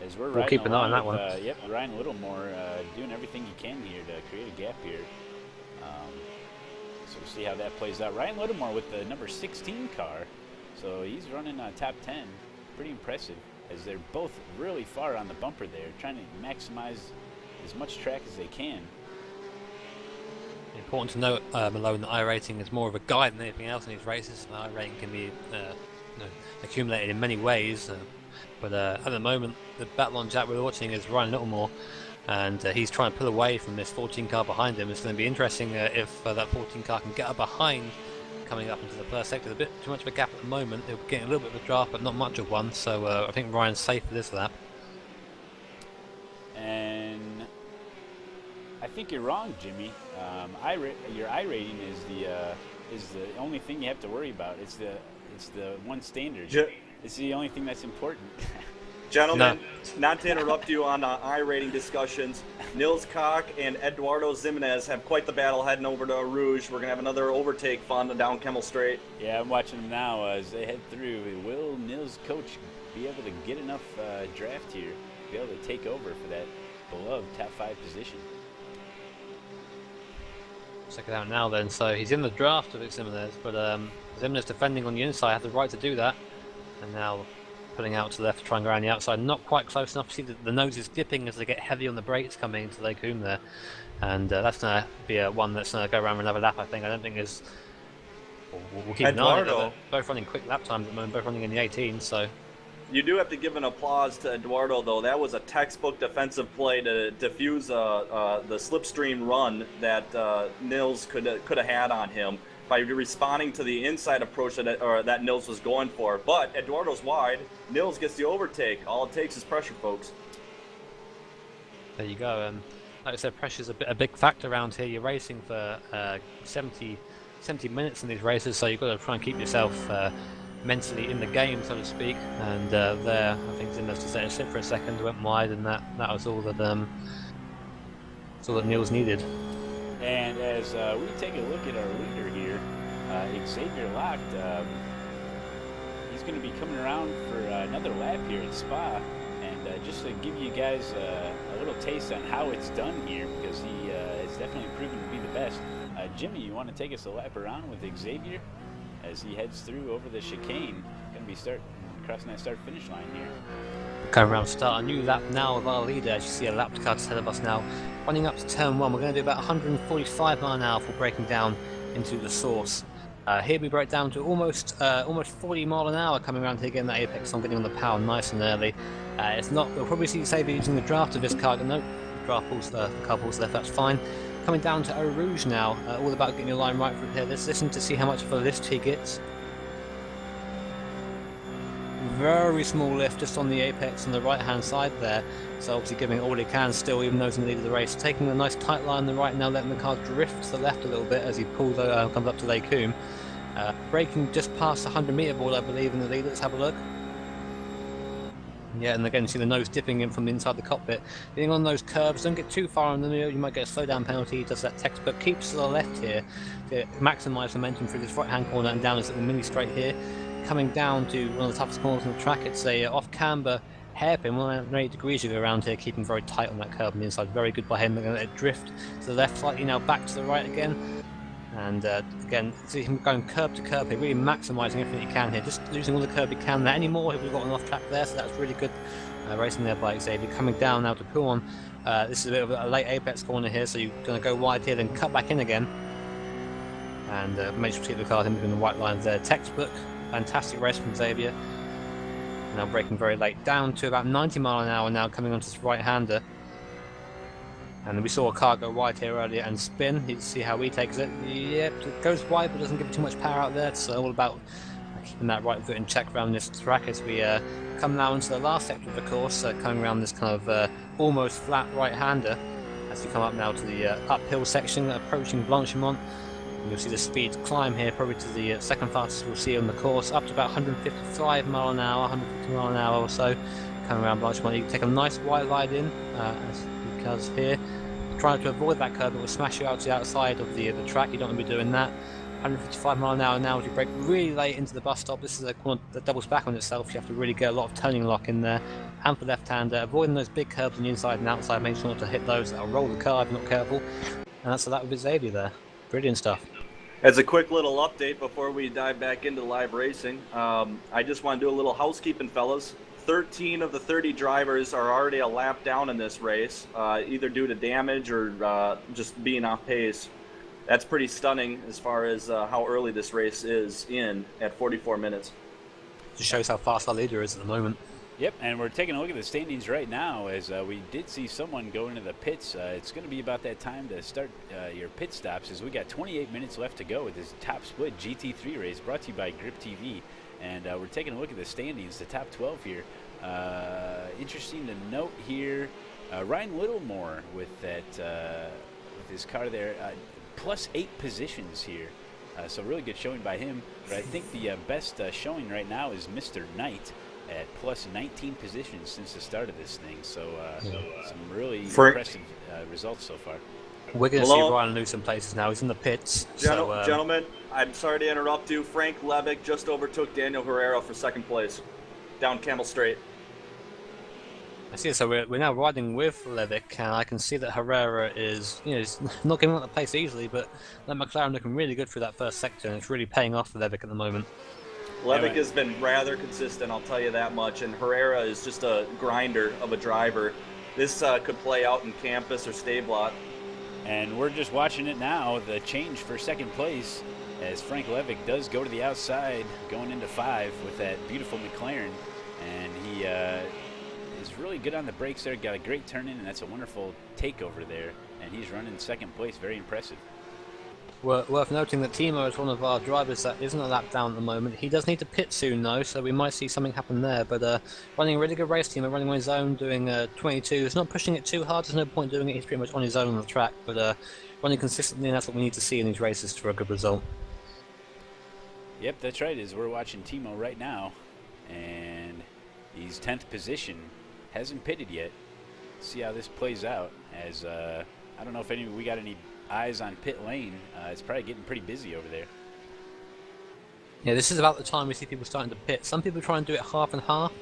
As we'll keep an eye on that one. Yep, Ryan Littlemore doing everything he can here to create a gap here. So we'll see how that plays out. Ryan Littlemore with the number 16 car, so he's running top 10. Pretty impressive, as they're both really far on the bumper there, trying to maximize as much track as they can. Important to note, Malone, that iRating is more of a guide than anything else in these races. iRating can be accumulated in many ways, but at the moment, the battle on Jack we're watching is Ryan Littlemore and he's trying to pull away from this 14 car behind him. It's going to be interesting if that 14 car can get up behind coming up into the first sector. There's a bit too much of a gap at the moment. They're getting a little bit of a draft, but not much of one, so I think Ryan's safe for this lap. And I think you're wrong, Jimmy. Your I rating is the only thing you have to worry about. It's the one standard. It's the only thing that's important. Gentlemen, not to interrupt you on I rating discussions, Nils Koch and Eduardo Ximenes have quite the battle heading over to Rouge. We're going to have another overtake fun down Kemmel Straight. Yeah, I'm watching them now as they head through. Will Nils Coach be able to get enough draft here, be able to take over for that beloved top 5 position? Check it out now then. So he's in the draft of Ximenes, but Ximenes defending on the inside, have the right to do that. And now pulling out to the left to try and go around the outside. Not quite close enough to see the nose is dipping as they get heavy on the brakes coming into Lake Coombe there. And that's going to be one that's going to go around for another lap, I think. I don't think there's... We'll keep an eye on it. Both running quick lap times at the moment, both running in the 18, so... You do have to give an applause to Eduardo, though. That was a textbook defensive play to diffuse the slipstream run that Nils could have had on him by responding to the inside approach that Nils was going for. But Eduardo's wide. Nils gets the overtake. All it takes is pressure, folks. There you go. Like I said, pressure's a big factor around here. You're racing for 70 minutes in these races, so you've got to try and keep yourself mentally in the game, so to speak. And there, I think Ximenes just let it slip for a second, went wide, and that was all that Nils needed. And as we take a look at our leader here, Xavier Locht, he's going to be coming around for another lap here at Spa. And just to give you guys a little taste on how it's done here, because he is definitely proven to be the best. Jimmy, you want to take us a lap around with Xavier as he heads through over the chicane? Going to be crossing that start-finish line here. Coming around to start a new lap now of our leader. As you see a lap car just ahead of us now, running up to turn 1. We're going to do about 145 miles an hour for breaking down into the source. Here we break down to almost 40 miles an hour coming around here, getting that apex on, getting on the power nice and early. It's not. We'll probably see Xavier using the draft of this car. No, draft pulls the car pulls left. That's fine. Coming down to Eau Rouge now. All about getting your line right through here. Let's listen to see how much of a lift he gets. Very small lift just on the apex on the right hand side there, so obviously giving it all he can still, even though he's in the lead of the race. Taking a nice tight line on the right now, letting the car drift to the left a little bit as he pulls comes up to Lake Coombe. Braking just past the 100 metre ball, I believe, in the lead. Let's have a look. Yeah, and again, you see the nose dipping in from the inside the cockpit. Getting on those curves, don't get too far on them, you might get a slowdown penalty. He does that textbook, keeps to the left here to maximise momentum through this right hand corner and down this little mini straight here. Coming down to one of the toughest corners on the track, it's a off-camber hairpin, 180 degrees you go around here, keeping very tight on that curve on the inside. Very good by him. They're going to let it drift to the left slightly now, back to the right again. And again, see him going curb to curb here, really maximising everything he can here, just losing all the curb he can there. Any more, he would have gotten off track there, so that's really good racing there by Xavier. Coming down now to Puon. This is a bit of a late apex corner here, so you're going to go wide here, then cut back in again. And make sure to keep the car in between the white lines there. Textbook. Fantastic race from Xavier. Now braking very late, down to about 90 miles an hour now, coming onto this right-hander. And we saw a car go wide here earlier and spin. You can see how he takes it. Yep, it goes wide, but doesn't give too much power out there. It's all about keeping that right foot in check around this track as we come now into the last sector of the course, coming around this kind of almost flat right-hander as you come up now to the uphill section, approaching Blanchimont. You'll see the speed climb here, probably to the second fastest we'll see on the course, up to about 155 miles an hour, 150 miles an hour or so, coming around Blanchimont. You can take a nice wide line in, as he does here. Trying to avoid that curve, it will smash you out to the outside of the track. You don't want to be doing that. 155 miles an hour now as you brake really late into the bus stop. This is a corner that doubles back on itself. You have to really get a lot of turning lock in there. And for left-hander, avoiding those big curves on the inside and outside, make sure not to hit those. That'll roll the car if you're not careful. And that's that with Xavier there. Brilliant stuff. As a quick little update before we dive back into live racing, I just want to do a little housekeeping, fellas. 13 of the 30 drivers are already a lap down in this race, either due to damage or just being off pace. That's pretty stunning as far as how early this race is in at 44 minutes. Just shows how fast our leader is at the moment. Yep, and we're taking a look at the standings right now as we did see someone go into the pits. It's going to be about that time to start your pit stops as we got 28 minutes left to go with this top split GT3 race brought to you by Grip TV. And we're taking a look at the standings, the top 12 here. Interesting to note here, Ryan Littlemore with that with his car there, plus 8 positions here. So really good showing by him. But I think the best showing right now is Mr. Knight at plus 19 positions since the start of this thing. So some really impressive results so far. We're going to see Ryan lose some places now. He's in the pits. Gentlemen, I'm sorry to interrupt you. Frank Levick just overtook Daniel Herrera for second place down Camel Straight. I see. So we're now riding with Levick, and I can see that Herrera is, he's not giving up the pace easily, but that McLaren looking really good through that first sector, and it's really paying off for Levick at the moment. Levick has been rather consistent, I'll tell you that much, and Herrera is just a grinder of a driver. This could play out in Campus or Stablot. And we're just watching it now, the change for second place, as Frank Levick does go to the outside, going into 5 with that beautiful McLaren. And he is really good on the brakes there, got a great turn in, and that's a wonderful takeover there. And he's running second place, very impressive. Worth noting that Timo is one of our drivers that isn't a lap down at the moment. He does need to pit soon though, so we might see something happen there. But running a really good race, Timo, running on his own, doing 22. He's not pushing it too hard, there's no point doing it, he's pretty much on his own on the track. But running consistently, and that's what we need to see in these races for a good result. Yep, that's right, as we're watching Timo right now. And he's 10th position, hasn't pitted yet. See how this plays out, as I don't know if we got any eyes on pit lane. It's probably getting pretty busy over there. Yeah, this is about the time we see people starting to pit. Some people try and do it half and half,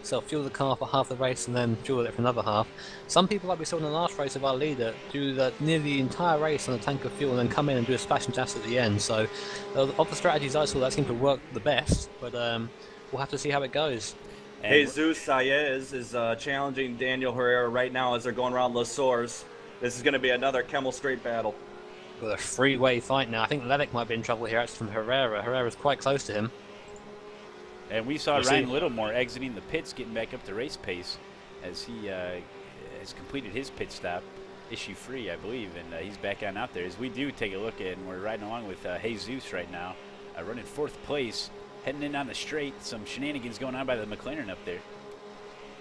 so fuel the car for half the race and then fuel it for another half. Some people, like we saw in the last race of our leader, do nearly the entire race on a tank of fuel and then come in and do a splash and dash at the end. So of the strategies I saw, that seemed to work the best, but we'll have to see how it goes. And Jesus Saez is challenging Daniel Herrera right now as they're going around Les Sources. This is going to be another Camel Straight battle. With a three-way fight now. I think Levick might be in trouble here. It's from Herrera. Herrera's quite close to him. And we saw Ryan Littlemore exiting the pits, getting back up to race pace as he has completed his pit stop, issue-free, I believe, and he's back on out there. As we do take a look at, and we're riding along with Jesus right now, running 4th place, heading in on the straight. Some shenanigans going on by the McLaren up there.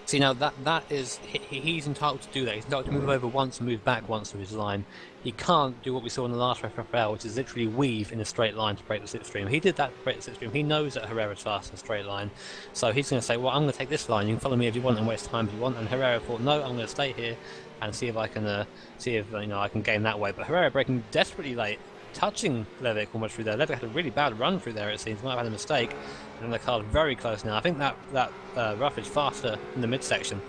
See, now that is, he's entitled to do that. He's entitled to move over once and move back once through his line. He can't do what we saw in the last FFL, which is literally weave in a straight line to break the slipstream. He did that to break the slipstream. He knows that Herrera's fast in a straight line, so he's going to say, well, I'm going to take this line. You can follow me if you want and waste time if you want. And Herrera thought, no, I'm going to stay here and see if I can I can gain that way. But Herrera braking desperately late, touching Levick almost through there. Levick had a really bad run through there, it seems. Might have had a mistake. And the car's very close now. I think that rough is faster in the midsection.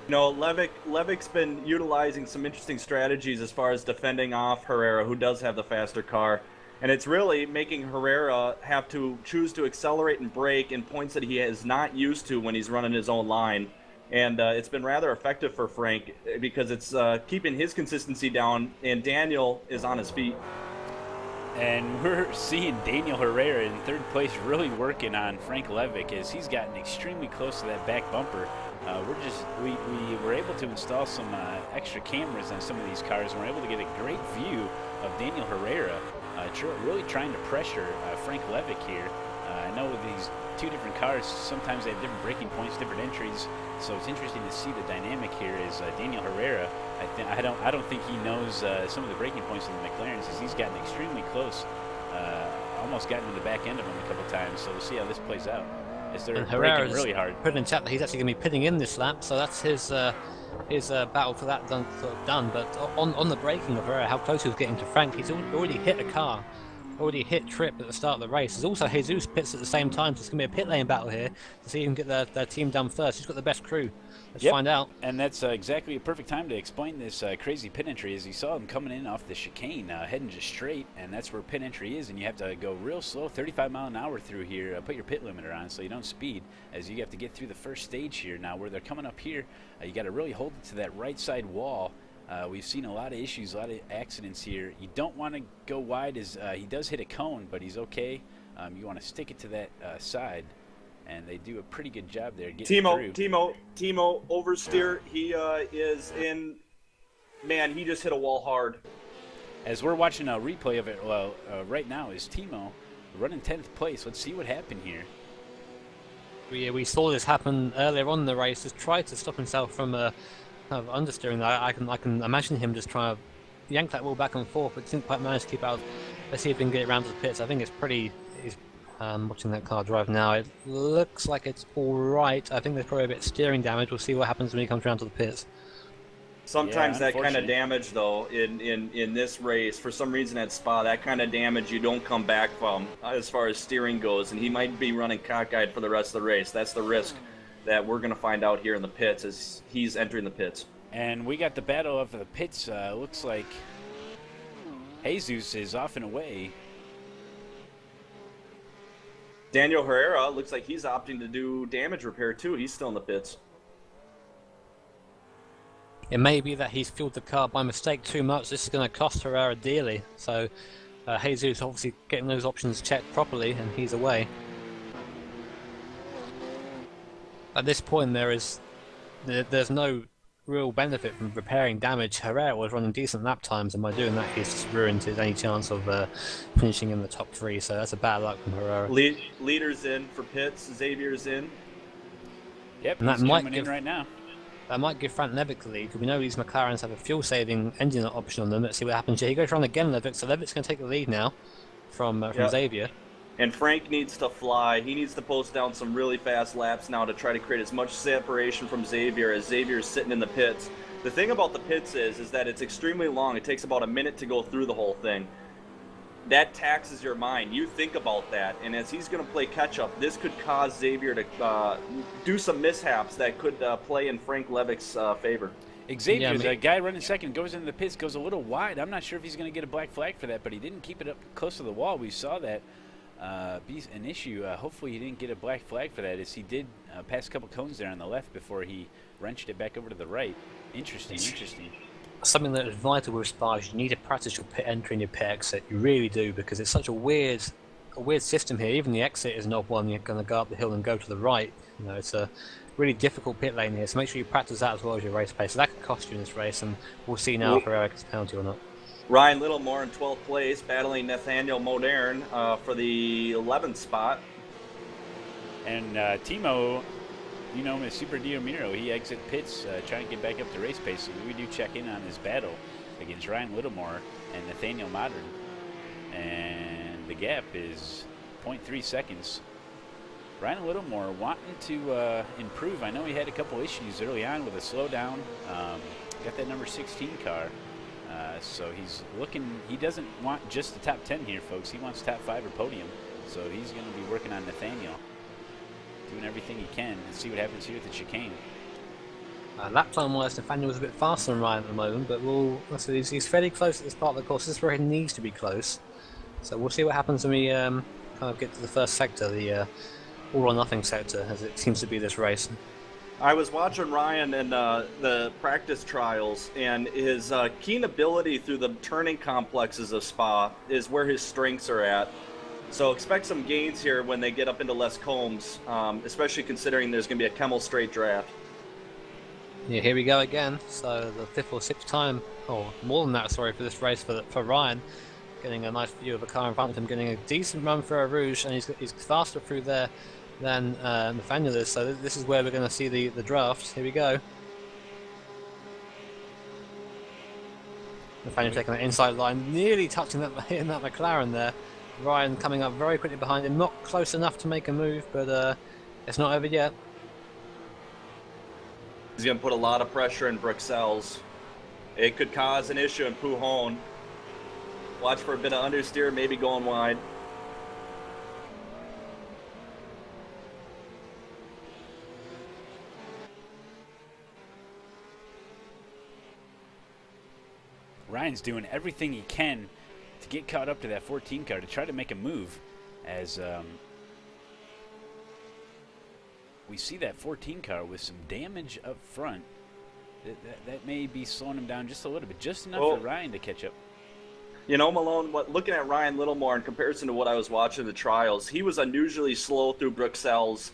Levick's been utilizing some interesting strategies as far as defending off Herrera, who does have the faster car. And it's really making Herrera have to choose to accelerate and brake in points that he is not used to when he's running his own line. And it's been rather effective for Frank because it's keeping his consistency down, and Daniel is on his feet. And we're seeing Daniel Herrera in 3rd place really working on Frank Levick as he's gotten extremely close to that back bumper. We were able to install some extra cameras on some of these cars, and we're able to get a great view of Daniel Herrera really trying to pressure Frank Levick here. I know with these 2 different cars, sometimes they have different braking points, different entries, so it's interesting to see the dynamic here is Daniel Herrera. I don't think he knows some of the braking points of the McLarens as he's gotten extremely close, almost gotten to the back end of them a couple times, so we'll see how this plays out. As they're braking really hard. Put in chat that he's actually going to be pitting in this lap, so that's his battle for that done. But on the braking of Herrera, how close he was getting to Frank, he's already hit a car. Already hit Tripp at the start of the race. There's also Jesus pits at the same time, so it's going to be a pit lane battle here to see who can get their team done first. Who's got the best crew? Let's find out. And that's exactly a perfect time to explain this crazy pit entry. As you saw him coming in off the chicane, heading just straight, and that's where pit entry is. And you have to go real slow, 35 mile an hour through here. Put your pit limiter on so you don't speed, as you have to get through the first stage here. Now, where they're coming up here, you got to really hold it to that right side wall. We've seen a lot of issues, a lot of accidents here. You don't want to go wide as he does hit a cone, but he's okay. You want to stick it to that side, and they do a pretty good job there getting through. Timo oversteer. He is in. Man, he just hit a wall hard. As we're watching a replay of it, right now is Timo running 10th place. Let's see what happened here. We saw this happen earlier on in the race. Just tried to stop himself from kind of understeering. I can imagine him just trying to yank that wheel back and forth, but didn't quite manage to keep out. Let's see if we can get it around to the pits. I think it's pretty. He's watching that car drive now. It looks like it's all right. I think there's probably a bit of steering damage. We'll see what happens when he comes around to the pits. Sometimes that kind of damage, though, in this race, for some reason at Spa, that kind of damage you don't come back from as far as steering goes, and he might be running cockeyed for the rest of the race. That's the risk that we're going to find out here in the pits as he's entering the pits. And we got the battle of the pits. Looks like Jesus is off and away. Daniel Herrera looks like he's opting to do damage repair, too. He's still in the pits. It may be that he's fueled the car by mistake too much. This is going to cost Herrera dearly. So Jesus obviously getting those options checked properly, and he's away. At this point, there's no real benefit from repairing damage. Herrera was running decent lap times, and by doing that, he's just ruined his any chance of finishing in the top 3. So that's a bad luck from Herrera. Leader's in for pits. Xavier's in. Yep, and he's coming in right now. That might give Frank Levick the lead, because we know these McLarens have a fuel-saving engine option on them. Let's see what happens here. He goes around again, Levick, so Levick's going to take the lead now from Xavier. And Frank needs to fly. He needs to post down some really fast laps now to try to create as much separation from Xavier as Xavier's sitting in the pits. The thing about the pits is that it's extremely long. It takes about a minute to go through the whole thing. That taxes your mind. You think about that, and as he's going to play catch-up, this could cause Xavier to do some mishaps that could play in Frank Levick's favor. Xavier, the guy running second, goes into the pits, goes a little wide. I'm not sure if he's going to get a black flag for that, but he didn't keep it up close to the wall. We saw that be an issue. Hopefully he didn't get a black flag for that, as he did pass a couple cones there on the left before he wrenched it back over to the right. Interesting. Something that is vital with Spa is you need to practice your pit entry and your pit exit. You really do, because it's such a weird system here. Even the exit is an odd one. You're going to go up the hill and go to the right. You know, it's a really difficult pit lane here, so make sure you practice that as well as your race pace. So that could cost you in this race, and we'll see now if Herrera gets a penalty or not. Ryan Littlemore in 12th place, battling Nathaniel Modern for the 11th spot. And Timo, you know him as Super Dio Miro. He exit pits, trying to get back up to race pace. So we do check in on his battle against Ryan Littlemore and Nathaniel Modern. And the gap is 0.3 seconds. Ryan Littlemore wanting to improve. I know he had a couple issues early on with a slowdown. Got that number 16 car. So he's looking, he doesn't want just the top 10 here, folks. He wants top 5 or podium. So he's going to be working on Nathaniel, doing everything he can, and see what happens here at the chicane. Lap time-wise, Nathaniel was a bit faster than Ryan at the moment, but he's fairly close at this part of the course. This is where he needs to be close. So we'll see what happens when we kind of get to the first sector, the all-or-nothing sector, as it seems to be this race. I was watching Ryan in the practice trials, and his keen ability through the turning complexes of Spa is where his strengths are at. So expect some gains here when they get up into Les Combes, especially considering there's going to be a Kemmel straight draft. Yeah, here we go again. So the 5th or 6th time, or more than that, sorry, for this race for Ryan. Getting a nice view of the car in front of him, getting a decent run for a Rouge, and he's faster through there than Nathaniel is. So this is where we're going to see the draft. Here we go. Nathaniel taking that inside line, nearly touching hitting that McLaren there. Ryan coming up very quickly behind him, not close enough to make a move, but it's not over yet. He's going to put a lot of pressure in Bruxelles. It could cause an issue in Pujon. Watch for a bit of understeer, maybe going wide. Ryan's doing everything he can to get caught up to that 14 car to try to make a move, as we see that 14 car with some damage up front. That may be slowing him down just a little bit, just enough for Ryan to catch up. You know, Malone, looking at Ryan Littlemore in comparison to what I was watching in the trials, he was unusually slow through Bruxelles,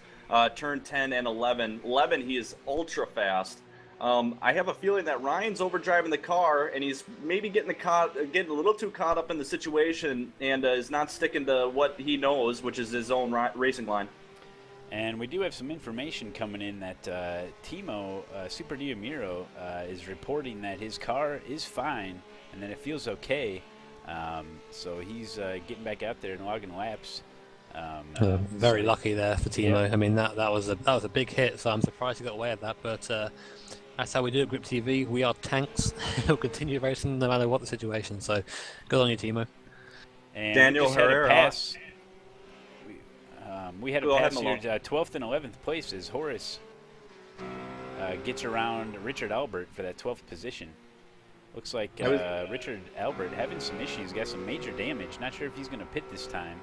turn 10 and 11. 11, he is ultra fast. I have a feeling that Ryan's overdriving the car, and he's maybe getting a little too caught up in the situation, and is not sticking to what he knows, which is his own racing line. And we do have some information coming in that Timo Super Diamiro is reporting that his car is fine and that it feels okay. So he's getting back out there and logging laps. Very lucky there for Timo. Yeah. I mean, that was a big hit, so I'm surprised he got away with that. But that's how we do at Grip TV. We are tanks. We'll continue racing no matter what the situation. So good on you, Timo. And Daniel just had a Herrera. pass. We had a Go pass ahead, here, 12th and 11th place as Horace gets around Richard Albert for that 12th position. Looks like Richard Albert having some issues, got some major damage. Not sure if he's going to pit this time.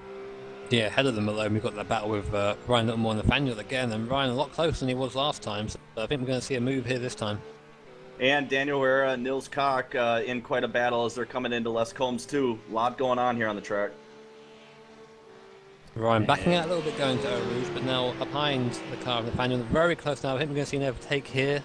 Yeah, ahead of them Malone, we've got that battle with Ryan Littlemore and Nathaniel again, and Ryan a lot closer than he was last time, so I think we're going to see a move here this time. And Daniel Herrera and Nils Koch in quite a battle as they're coming into Les Combs too. A lot going on here on the track. Ryan backing out a little bit going to Eau Rouge, but now behind the car of Nathaniel, very close now. I think we're going to see an overtake here.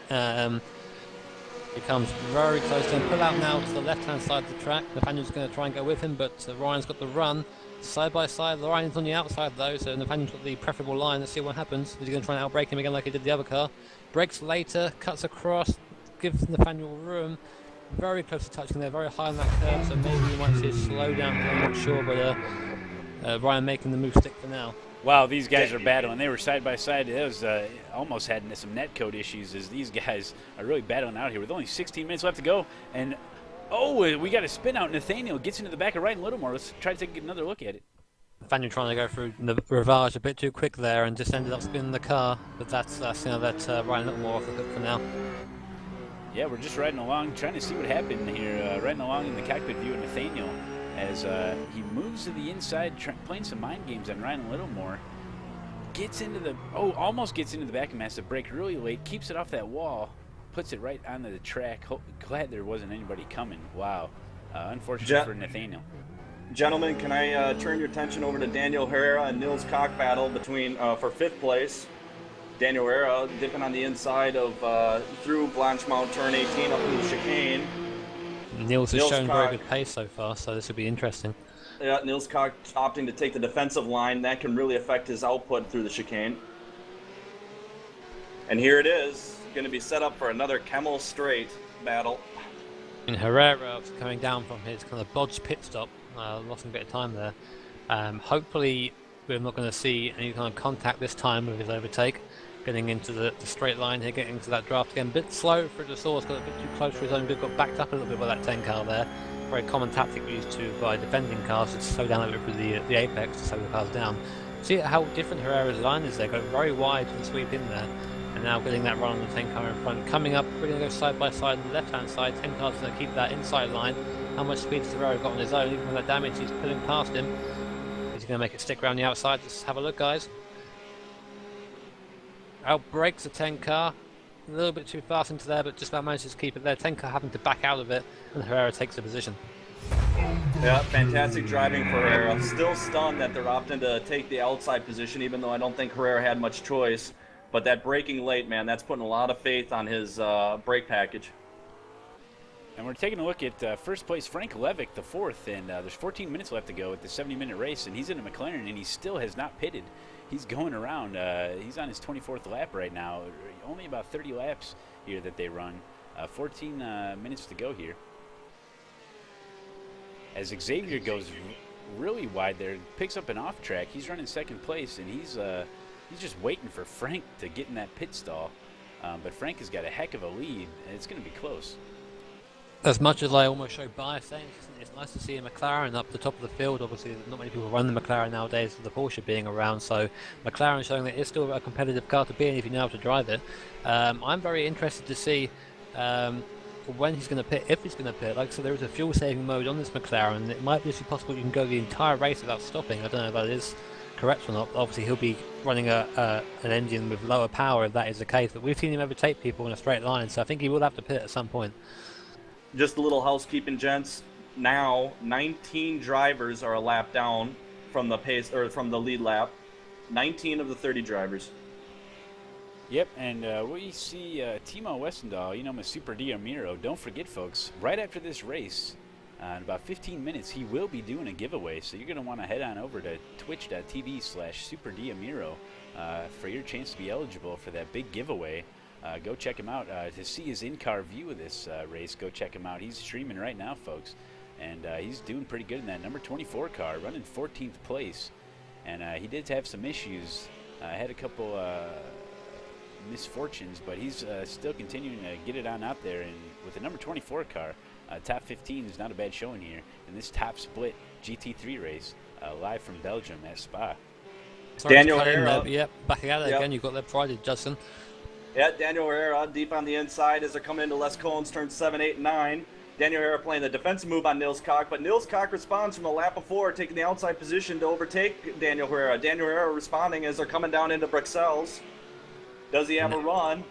He comes very close to him. Pull out now to the left-hand side of the track. Nathaniel's going to try and go with him, but Ryan's got the run. Side by side, Ryan's on the outside though, so Nathaniel's got the preferable line. Let's see what happens. Is he going to try and outbrake him again like he did the other car? Brakes later, cuts across, gives Nathaniel room. Very close to touching there, very high on that curve, so maybe you might see a slow down. I'm not sure, but Ryan making the move stick for now. Wow, these guys are battling. They were side by side. It was almost had some netcode issues as these guys are really battling out here with only 16 minutes left to go. And we got a spin out. Nathaniel gets into the back of Ryan Littlemore. Let's try to take another look at it. Nathaniel trying to go through the Rivage a bit too quick there and just ended up spinning the car. But that's Ryan Littlemore off the hook for now. Yeah, we're just riding along, trying to see what happened here. Riding along in the cockpit view of Nathaniel as he moves to the inside, playing some mind games on Ryan Littlemore. Almost gets into the back and has to brake really late, keeps it off that wall, puts it right onto the track. Glad there wasn't anybody coming. Wow. Unfortunate for Nathaniel. Gentlemen, can I turn your attention over to Daniel Herrera and Nils Koch battle between for 5th place. Daniel Herrera dipping on the inside of through Blanchemont turn 18 up in the chicane. Nils has shown very good pace so far, so this will be interesting. Yeah, Nils Koch opting to take the defensive line. That can really affect his output through the chicane. And here it is, going to be set up for another Kemmel Straight battle. And Herrera coming down from his kind of bodged pit stop, lost a bit of time there. Hopefully we're not going to see any kind of contact this time with his overtake. Getting into the straight line here, getting into that draft again. A bit slow for the source, got a bit too close for his own bit, got backed up a little bit by that 10 car there. Very common tactic used to by defending cars to slow down a little bit with the apex to slow the cars down. See how different Herrera's line is there, got very wide and sweep in there. And now getting that run on the 10 car in front. Coming up, we're going to go side by side on the left hand side. 10 car's going to keep that inside line. How much speed has Herrera got on his own? Even with that damage, he's pulling past him. Is he going to make it stick around the outside? Let's have a look, guys. Out brakes the 10 car, a little bit too fast into there, but just about manages to keep it there. 10 car having to back out of it, and Herrera takes the position. Yeah, fantastic driving for Herrera. Still stunned that they're opting to take the outside position, even though I don't think Herrera had much choice. But that braking late, man, that's putting a lot of faith on his brake package. And we're taking a look at first place Frank Levick IV, and there's 14 minutes left to go with the 70-minute race, and he's in a McLaren, and he still has not pitted. He's going around. He's on his 24th lap right now. Only about 30 laps here that they run. 14 minutes to go here. As Xavier goes really wide there, picks up an off track. He's running second place, and he's just waiting for Frank to get in that pit stall. But Frank has got a heck of a lead, and it's going to be close. As much as I almost show bias saying it's nice to see a McLaren up the top of the field. Obviously, not many people run the McLaren nowadays with the Porsche being around, so McLaren showing that it's still a competitive car to be in if you know how to drive it. I'm very interested to see when he's going to pit, if he's going to pit. Like I said, there is a fuel-saving mode on this McLaren. It might be possible you can go the entire race without stopping. I don't know if that is correct or not. Obviously, he'll be running an engine with lower power if that is the case, but we've seen him overtake people in a straight line, so I think he will have to pit at some point. Just a little housekeeping, gents. now 19 drivers are a lap down from the pace or from the lead lap. 19 of the 30 drivers. Yep, and we see Timo Wesendahl, you know, my Super Diamiro. Don't forget, folks, right after this race, in about 15 minutes, he will be doing a giveaway. So you're going to want to head on over to twitch.tv/Super Diamiro for your chance to be eligible for that big giveaway. Go check him out. To see his in-car view of this race, go check him out. He's streaming right now, folks. And he's doing pretty good in that number 24 car, running 14th place. And he did have some issues. Had a couple misfortunes, but he's still continuing to get it on out there. And with the number 24 car, top 15 is not a bad showing here in this top split GT3 race, live from Belgium at Spa. Sorry, Daniel just cut in Herrera. there, yep, back at it again. You've got that prided, Judson. Yeah, Daniel Herrera deep on the inside as they're coming into Les Cohen's turn 7, 8, and 9. Daniel Herrera playing the defensive move on Nils Koch, but Nils Koch responds from the lap before, taking the outside position to overtake Daniel Herrera. Daniel Herrera responding as they're coming down into Bruxelles. Does he have a run?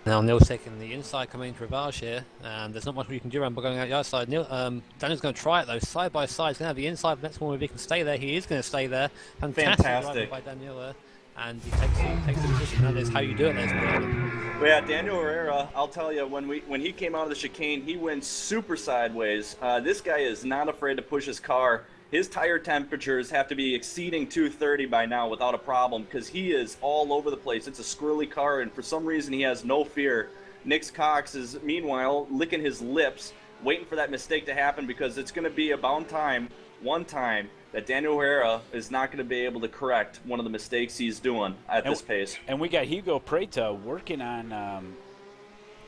Now Neil's taking the inside coming into Rivage here, and there's not much we can do around going out the outside. Daniel's going to try it though, side by side. He's going to have the inside, next one if he can stay there. He is going to stay there. Fantastic. By Daniel there. And he takes the position. That is how you do it, ladies and gentlemen. Well, yeah, Daniel Herrera, I'll tell you, when he came out of the chicane, he went super sideways. This guy is not afraid to push his car. His tire temperatures have to be exceeding 230 by now without a problem because he is all over the place. It's a squirrely car, and for some reason he has no fear. Nick Cox is, meanwhile, licking his lips, waiting for that mistake to happen because it's going to be about time, one time, that Daniel Herrera is not going to be able to correct one of the mistakes he's doing at this pace. And we got Hugo Preto working on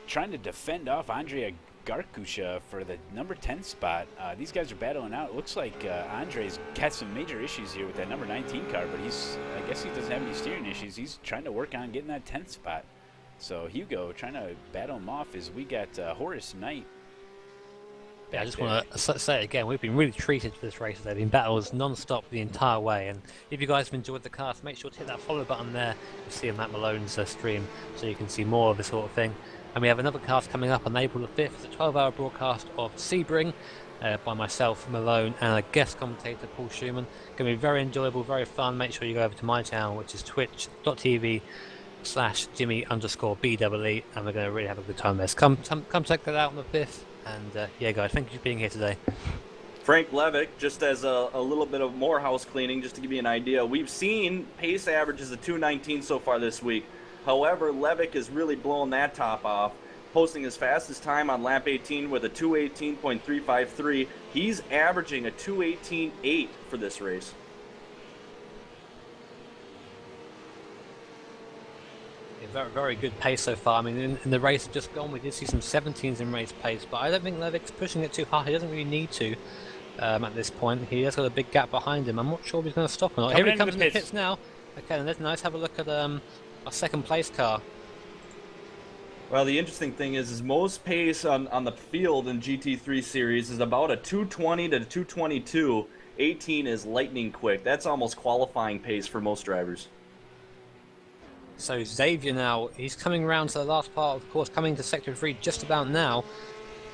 trying to defend off Andrei Garkusha for the number 10 spot. These guys are battling out. It looks like Andrei's got some major issues here with that number 19 car, but I guess he doesn't have any steering issues. He's trying to work on getting that 10th spot. So Hugo trying to battle him off as we got Horace Knight. Yeah, I just want to say it again, we've been really treated for this race. There have been battles non-stop the entire way, and if you guys have enjoyed the cast, make sure to hit that follow button there to see Matt Malone's stream so you can see more of this sort of thing. And we have another cast coming up on April the 5th. It's a 12-hour broadcast of Sebring by myself, Malone, and a guest commentator, Paul Schumann. Going to be very enjoyable, very fun. Make sure you go over to my channel, which is twitch.tv/Jimmy_BEE, and we're going to really have a good time there. So come check that out on the 5th. And yeah, guys, thank you for being here today. Frank Levick, just as a little bit of more house cleaning, just to give you an idea, we've seen pace averages of 219 so far this week. However, Levick is really blowing that top off, posting his fastest time on lap 18 with a 218.353. He's averaging a 218.8 for this race. Very, very good pace so far. I mean, in the race just gone, we did see some 17s in race pace, but I don't think Levick's pushing it too hard. He doesn't really need to at this point. He has got a big gap behind him. I'm not sure if he's going to stop or not. Here he comes in the pits now. Okay, then let's nice have a look at a second place car. Well, the interesting thing is most pace on the field in GT3 series is about a 220 to 222. 18 is lightning quick. That's almost qualifying pace for most drivers. So Xavier now, he's coming around to the last part, of course, coming to Sector 3 just about now.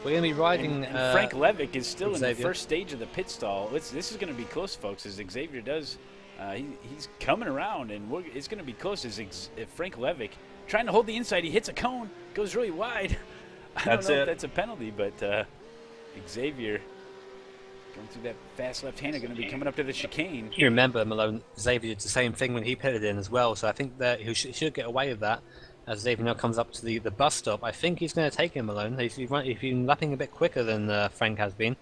We're going to be riding... And Frank Levick is still Xavier. in the first stage of the pit stall. This is going to be close, folks, as Xavier does. He's coming around, and it's going to be close as if Frank Levick, trying to hold the inside, he hits a cone, goes really wide. I don't know if that's a penalty, but Xavier... going through that fast left-hander, going to be coming up to the chicane. You remember, Malone, Xavier did the same thing when he pitted in as well, so I think that he should get away with that. As Xavier now comes up to the bus stop, I think he's going to take him, Malone. He's been lapping a bit quicker than Frank has been.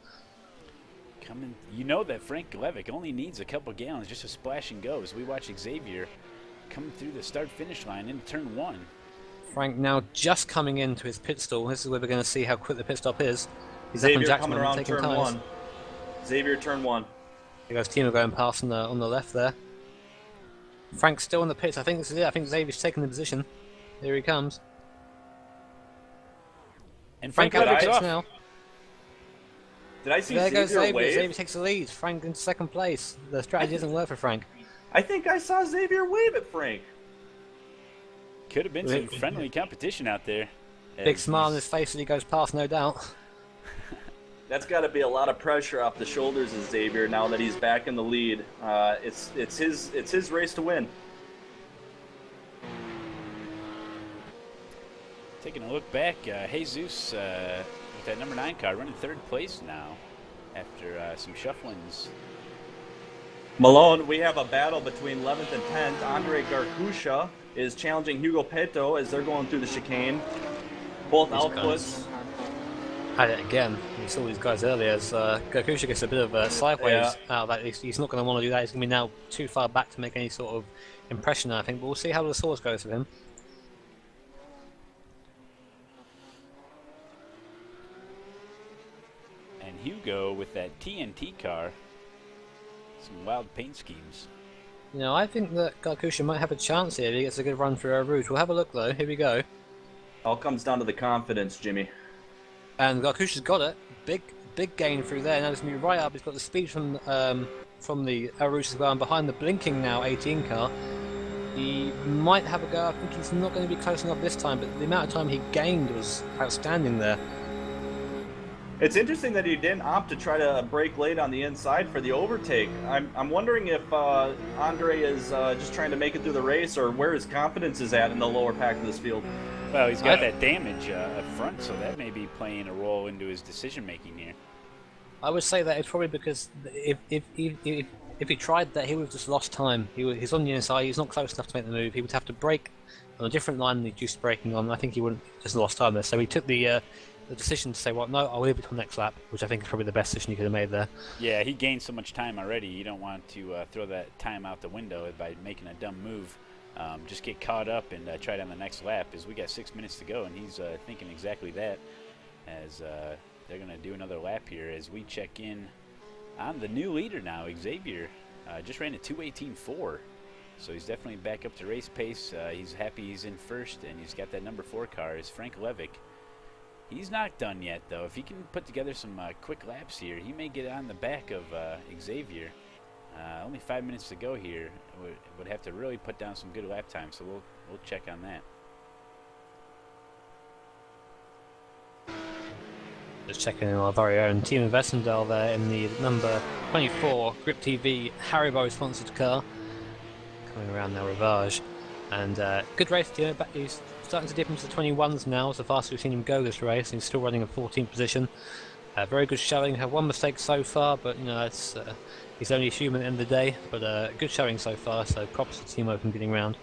You know that Frank Levick only needs a couple gallons, just a splash and go, as we watch Xavier coming through the start-finish line into turn 1. Frank now just coming into his pit stall. This is where we're going to see how quick the pit stop is. He's Xavier coming around turn 1. Xavier turn 1. Here goes Timo going past on the left there. Frank's still in the pits. I think this is it. I think Xavier's taking the position. Here he comes. And Frank out of pits now. Did I see there Xavier goes Xavier. wave? Xavier takes the lead. Frank in second place. The strategy doesn't work for Frank. I think I saw Xavier wave at Frank. Could have been some friendly competition out there. Big smile on his face as he goes past, no doubt. That's got to be a lot of pressure off the shoulders of Xavier now that he's back in the lead. It's his race to win. Taking a look back, Jesus with that number 9 car running 3rd place now after some shufflings. Malone, we have a battle between 11th and 10th. Andrei Garkusha is challenging Hugo Preto as they're going through the chicane. Both outputs. Had it again. We saw these guys earlier as Garkusha gets a bit of sideways out of that. He's not going to want to do that. He's going to be now too far back to make any sort of impression, I think. But we'll see how the source goes for him. And Hugo with that TNT car. Some wild paint schemes. You know, I think that Garkusha might have a chance here if he gets a good run through our route. We'll have a look though. Here we go. All comes down to the confidence, Jimmy. And Garkusha's got it. Big gain through there. Now it's going to be right up. He's got the speed from the route as well. And behind the blinking now 18 car, he might have a go. I think he's not going to be close enough this time. But the amount of time he gained was outstanding there. It's interesting that he didn't opt to try to brake late on the inside for the overtake. I'm wondering if Andrei is just trying to make it through the race, or where his confidence is at in the lower pack of this field. Well, he's got that damage up front, so that may be playing a role into his decision making here. I would say that it's probably because if he tried that, he would have just lost time. He's on the inside. He's not close enough to make the move. He would have to brake on a different line than he's used to braking on. I think he would have just lost time there. So he took the decision to say, well, no, I'll leave it till next lap, which I think is probably the best decision he could have made there. Yeah, he gained so much time already. You don't want to throw that time out the window by making a dumb move. Just get caught up and try it on the next lap, as we got 6 minutes to go, and he's thinking exactly that, as they're going to do another lap here as we check in on the new leader now, Xavier. Just ran a 2:18.4, so he's definitely back up to race pace. He's happy he's in first, and he's got that number 4 car, is Frank Levick. He's not done yet, though. If he can put together some quick laps here, he may get on the back of Xavier. Only 5 minutes to go here. Would have to really put down some good lap time, so we'll check on that. Just checking in our very own Timo Wesendahl there in the number 24 Grip TV Haribo sponsored car. Coming around now, Ravage. And good race, Timo. He's starting to dip into the 21s now. It's the fastest we've seen him go this race. He's still running a 14th position. Very good showing. Had one mistake so far, but you know it's he's only human at the end of the day. But good showing so far. So props to Timo for getting round.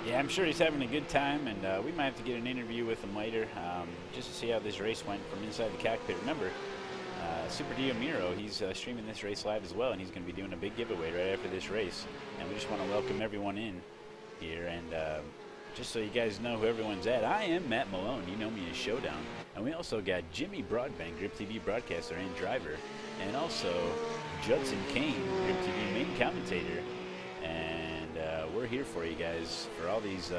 Yeah, I'm sure he's having a good time, and we might have to get an interview with him later, just to see how this race went from inside the cockpit. Remember, Super Dio Miro, he's streaming this race live as well, and he's going to be doing a big giveaway right after this race. And we just want to welcome everyone in here, and just so you guys know who everyone's at, I am Matt Malone. You know me as ShowDown. And we also got Jimmy Broadbent, Grip TV broadcaster and driver, and also Judson Koen, Grip TV main commentator. And we're here for you guys for all these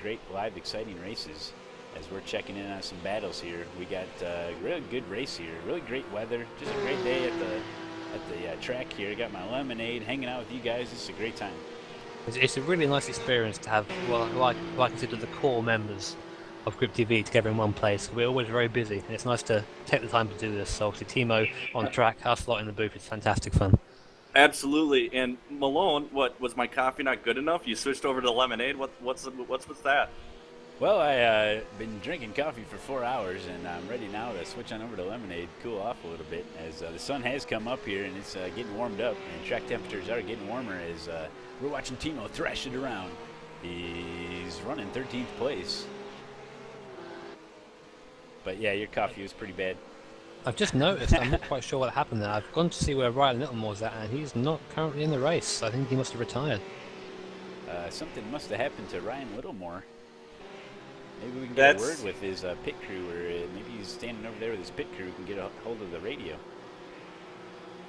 great live exciting races as we're checking in on some battles here. We got a really good race here, really great weather, just a great day at the track here. Got my lemonade, hanging out with you guys. This is a great time. It's a really nice experience to have, well, like I consider the core members of Grip TV together in one place. We're always very busy, and it's nice to take the time to do this. So obviously Timo on track, our slot in the booth, it's fantastic fun. Absolutely. And Malone, what was my coffee not good enough? You switched over to lemonade. What's that? Well, I've been drinking coffee for 4 hours, and I'm ready now to switch on over to lemonade, cool off a little bit, as the sun has come up here, and it's getting warmed up, and track temperatures are getting warmer as we're watching Timo thrash it around. He's running 13th place. But yeah, your coffee was pretty bad. I've just noticed, I'm not quite sure what happened there. I've gone to see where Ryan Littlemore's at, and he's not currently in the race. I think he must have retired. Something must have happened to Ryan Littlemore. Maybe we can get a word with his pit crew, or maybe he's standing over there with his pit crew who can get a hold of the radio.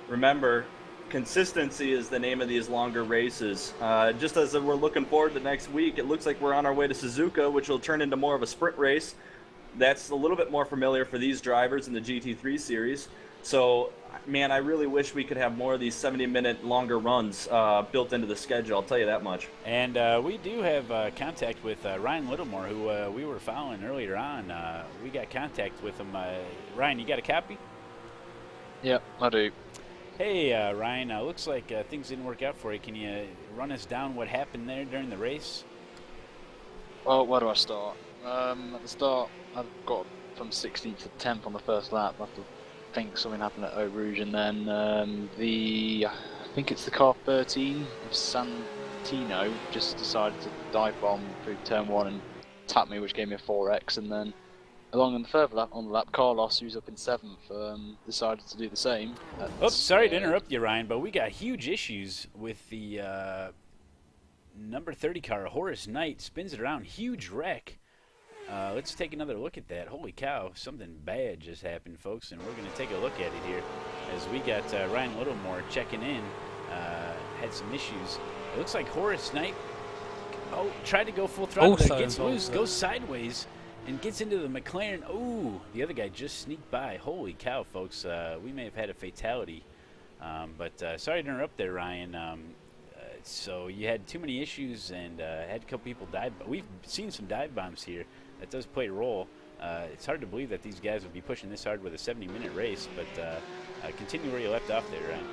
Remember, consistency is the name of these longer races. Just as we're looking forward to next week, it looks like we're on our way to Suzuka, which will turn into more of a sprint race. That's a little bit more familiar for these drivers in the GT3 series. So, man, I really wish we could have more of these 70-minute longer runs built into the schedule. I'll tell you that much. And we do have contact with Ryan Littlemore, who we were following earlier on. We got contact with him. Ryan, you got a copy? Yep, I do. Hey, Ryan, looks like things didn't work out for you. Can you run us down what happened there during the race? Well, where do I start? At the start, I got from 16th to 10th on the first lap. I think something happened at Eau Rouge, and then I think it's the car 13 of Santino just decided to dive bomb through turn 1 and tap me, which gave me a 4x, and then along on the third lap, Carlos, who's up in 7th, decided to do the same. Oops, sorry to interrupt you, Ryan, but we got huge issues with the number 30 car. Horace Knight spins it around, huge wreck. Let's take another look at that. Holy cow, something bad just happened, folks, and we're going to take a look at it here as we got Ryan Littlemore checking in. Had some issues. It looks like Horace Knight tried to go full throttle, there, gets loose, goes sideways, and gets into the McLaren. Ooh, the other guy just sneaked by. Holy cow, folks. We may have had a fatality. But sorry to interrupt there, Ryan. So you had too many issues and had a couple people die. But we've seen some dive bombs here. That does play a role. It's hard to believe that these guys would be pushing this hard with a 70-minute race. But continue where you left off there, Ryan.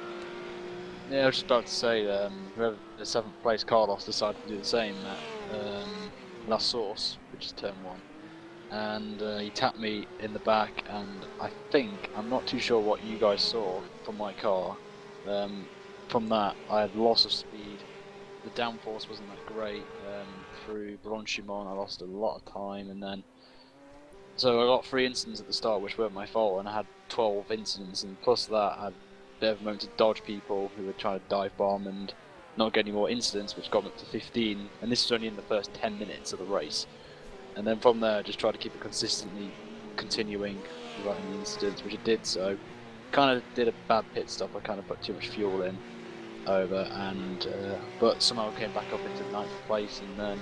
Yeah, I was just about to say, whoever the 7th place Carlos decided to do the same at La Source, which is turn 1. And he tapped me in the back, and I'm not too sure what you guys saw from my car. From that, I had loss of speed. The downforce wasn't that great. Through Blanchimont, I lost a lot of time, and then so I got 3 incidents at the start, which weren't my fault, and I had 12 incidents, and plus that, I had a bit of a moment to dodge people who were trying to dive bomb and not get any more incidents, which got me up to 15, and this was only in the first 10 minutes of the race. And then from there, I just tried to keep it consistently continuing without any incidents, which it did. So, kind of did a bad pit stop. I kind of put too much fuel in over, and but somehow I came back up into 9th place, and then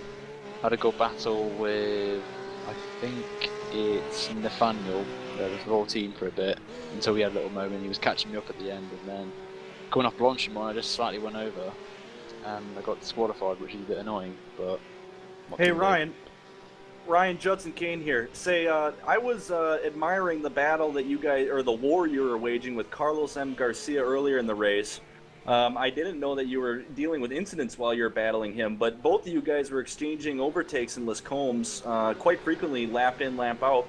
had a good battle with, I think it's Nathaniel, the 14 for a bit, until we had a little moment. He was catching me up at the end, and then coming off Blanchimont, I just slightly went over, and I got disqualified, which is a bit annoying. But hey, Ryan, Judson Koen here. I was admiring the battle that you guys, or the war you were waging with Carlos M. Garcia earlier in the race. I didn't know that you were dealing with incidents while you were battling him, but both of you guys were exchanging overtakes in Les Combes quite frequently, lap in, lap out.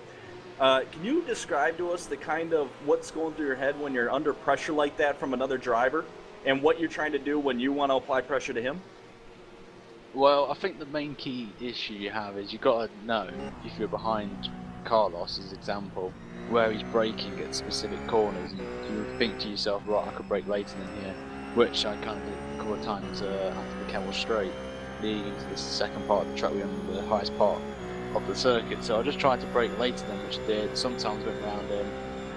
Can you describe to us the kind of what's going through your head when you're under pressure like that from another driver, and what you're trying to do when you want to apply pressure to him? Well, I think the main key issue you have is you've got to know, if you're behind Carlos, as example, where he's braking at specific corners, and you think to yourself, right, I could brake later than here, which I kind of did a couple of times after the Kemmel Straight, leading into the second part of the track, we're on the highest part of the circuit, so I just tried to brake later than which I did. Sometimes went round him,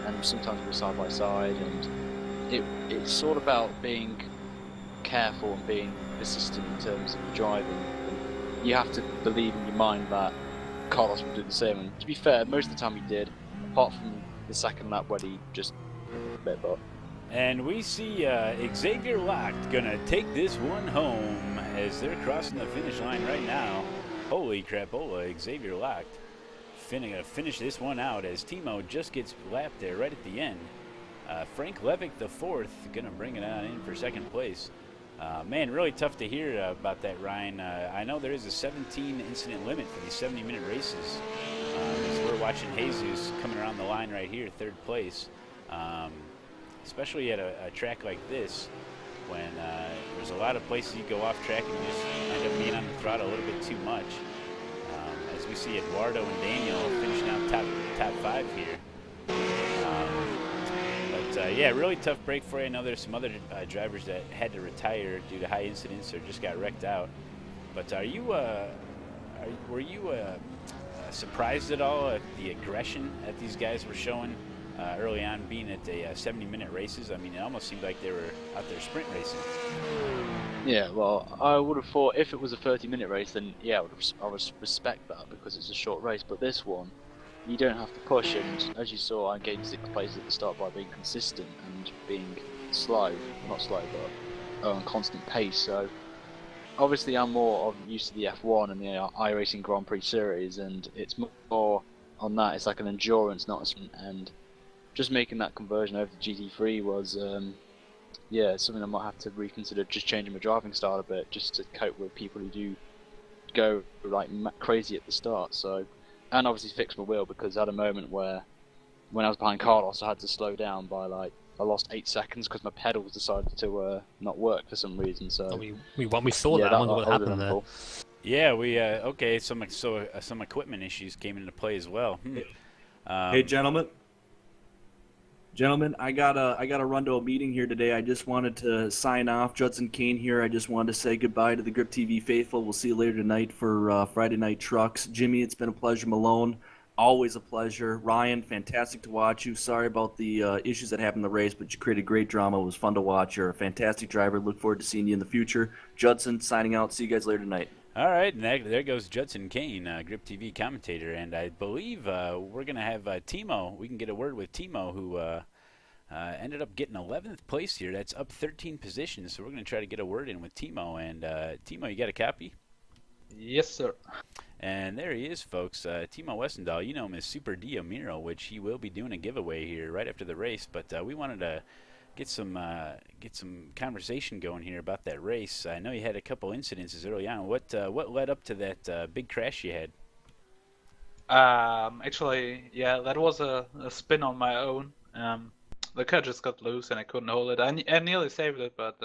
and sometimes we were side by side, and it's sort of about being careful and being persistent in terms of driving. And you have to believe in your mind that Carlos would do the same, and to be fair, most of the time he did, apart from the second lap where he just bit butt. And we see Xavier Locht gonna take this one home as they're crossing the finish line right now. Holy crapola, Xavier Locht finish this one out as Timo just gets lapped there right at the end. Frank Levick IV gonna bring it on in for second place. Man, really tough to hear about that, Ryan. I know there is a 17 incident limit for these 70-minute races. As we're watching Jesus coming around the line right here, third place. Especially at a track like this, when there's a lot of places you go off track and you just end up being on the throttle a little bit too much. As we see Eduardo and Daniel finishing out top 5 here. Yeah, really tough break for you. I know there's some other drivers that had to retire due to high incidents or just got wrecked out. But were you surprised at all at the aggression that these guys were showing early on, being at the 70-minute races? I mean, it almost seemed like they were out there sprint racing. Yeah, well, I would have thought if it was a 30-minute race, then yeah, I would respect that because it's a short race. But this one, you don't have to push, and as you saw, I gained 6th place at the start by being consistent and being slow, not slow, but on constant pace. So obviously I'm more used to the F1 and the iRacing Grand Prix series, and it's more on that. It's like an endurance, not a sprint, and just making that conversion over to GT3 was something I might have to reconsider, just changing my driving style a bit, just to cope with people who do go like crazy at the start. So, and obviously fix my wheel, because I had a moment where when I was behind Carlos I had to slow down by I lost 8 seconds because my pedals decided to not work for some reason. So we saw that. I wonder what happened there. Yeah, we some equipment issues came into play as well. Hey, gentlemen, I gotta run to a meeting here today. I just wanted to sign off. Judson Koen here. I just wanted to say goodbye to the Grip TV faithful. We'll see you later tonight for Friday Night Trucks. Jimmy, it's been a pleasure. Malone, always a pleasure. Ryan, fantastic to watch you. Sorry about the issues that happened in the race, but you created great drama. It was fun to watch. You're a fantastic driver. Look forward to seeing you in the future. Judson, signing out. See you guys later tonight. All right, and there goes Judson Koen, Grip TV commentator, and I believe we're going to have Timo. We can get a word with Timo, who ended up getting 11th place here. That's up 13 positions, so we're going to try to get a word in with Timo. And Timo, you got a copy? Yes, sir. And there he is, folks. Timo Wesendahl, you know him as Super Dio Miro, which he will be doing a giveaway here right after the race. But we wanted to get some conversation going here about that race. I know you had a couple incidences early on. What led up to that big crash you had? Actually, yeah, that was a spin on my own. The car just got loose and I couldn't hold it. I nearly saved it, but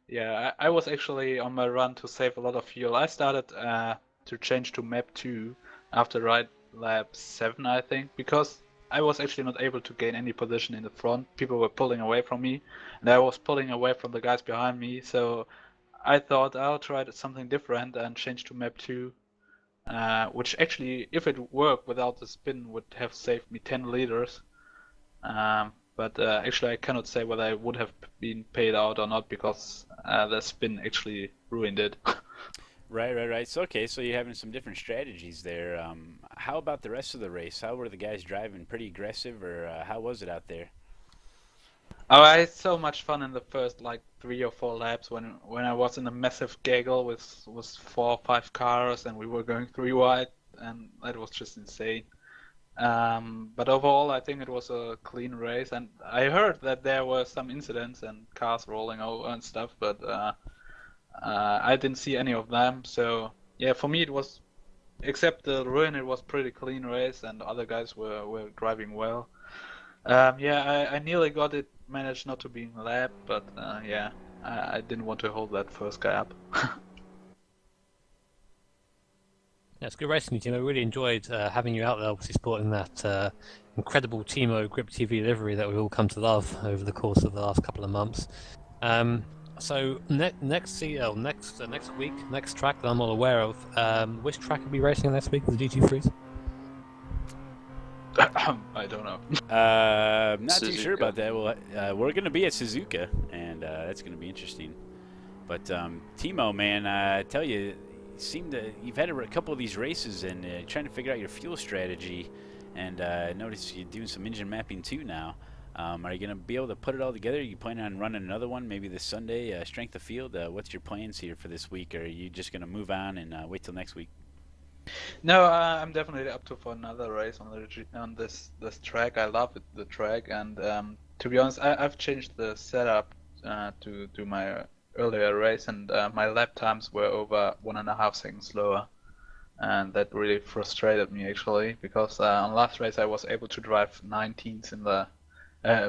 yeah, I was actually on my run to save a lot of fuel. I started to change to map 2 after right lap 7, I think, because I was actually not able to gain any position in the front. People were pulling away from me, and I was pulling away from the guys behind me. So I thought I'll try something different and change to map 2, which actually, if it worked without the spin, would have saved me 10 liters. But actually, I cannot say whether I would have been paid out or not, because the spin actually ruined it. Right. So you're having some different strategies there. How about the rest of the race? How were the guys driving? Pretty aggressive, or how was it out there? Oh, I had so much fun in the first 3 or 4 laps when I was in a massive gaggle with 4 or 5 cars and we were going 3 wide, and that was just insane. But overall, I think it was a clean race, and I heard that there were some incidents and cars rolling over and stuff, but I didn't see any of them. So yeah, for me it was, except the ruin, it was pretty clean race, and other guys were driving well. Yeah, I nearly got it, managed not to be in the lap, but yeah, I didn't want to hold that first guy up. Yeah, it's good racing, Timo. I really enjoyed having you out there, obviously sporting that incredible Timo Grip TV livery that we've all come to love over the course of the last couple of months. So next week, next track that I'm not aware of, which track will be racing next week of the GT3s? I don't know. Not too sure about that. Well, we're going to be at Suzuka, and that's going to be interesting. But Timo, man, I tell you, you've had a couple of these races and trying to figure out your fuel strategy, and I noticed you're doing some engine mapping too now. Are you going to be able to put it all together? Are you planning on running another one maybe this Sunday, strength of field? What's your plans here for this week, or are you just going to move on and wait till next week? No, I'm definitely up for another race on this track. I love the track, and to be honest, I've changed the setup to do my earlier race, and my lap times were over 1.5 seconds slower, and that really frustrated me actually, because on last race I was able to drive 19s in the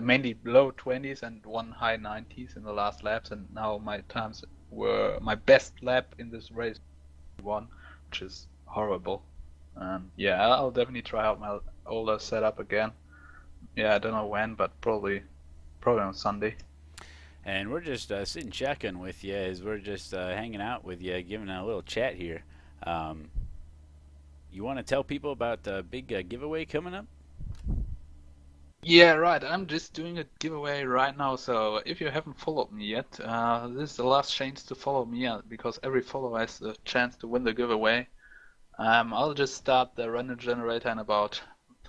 mainly low 20s and 1 high 90s in the last laps, and now my times were my best lap in this race 1, which is horrible. Yeah, I'll definitely try out my older setup again. Yeah, I don't know when, but probably on Sunday. And we're just sitting shotgun with you as we're just hanging out with you, giving a little chat here. You want to tell people about the big giveaway coming up? Yeah, right. I'm just doing a giveaway right now, so if you haven't followed me yet, this is the last chance to follow me out, because every follower has a chance to win the giveaway. I'll just start the random generator in about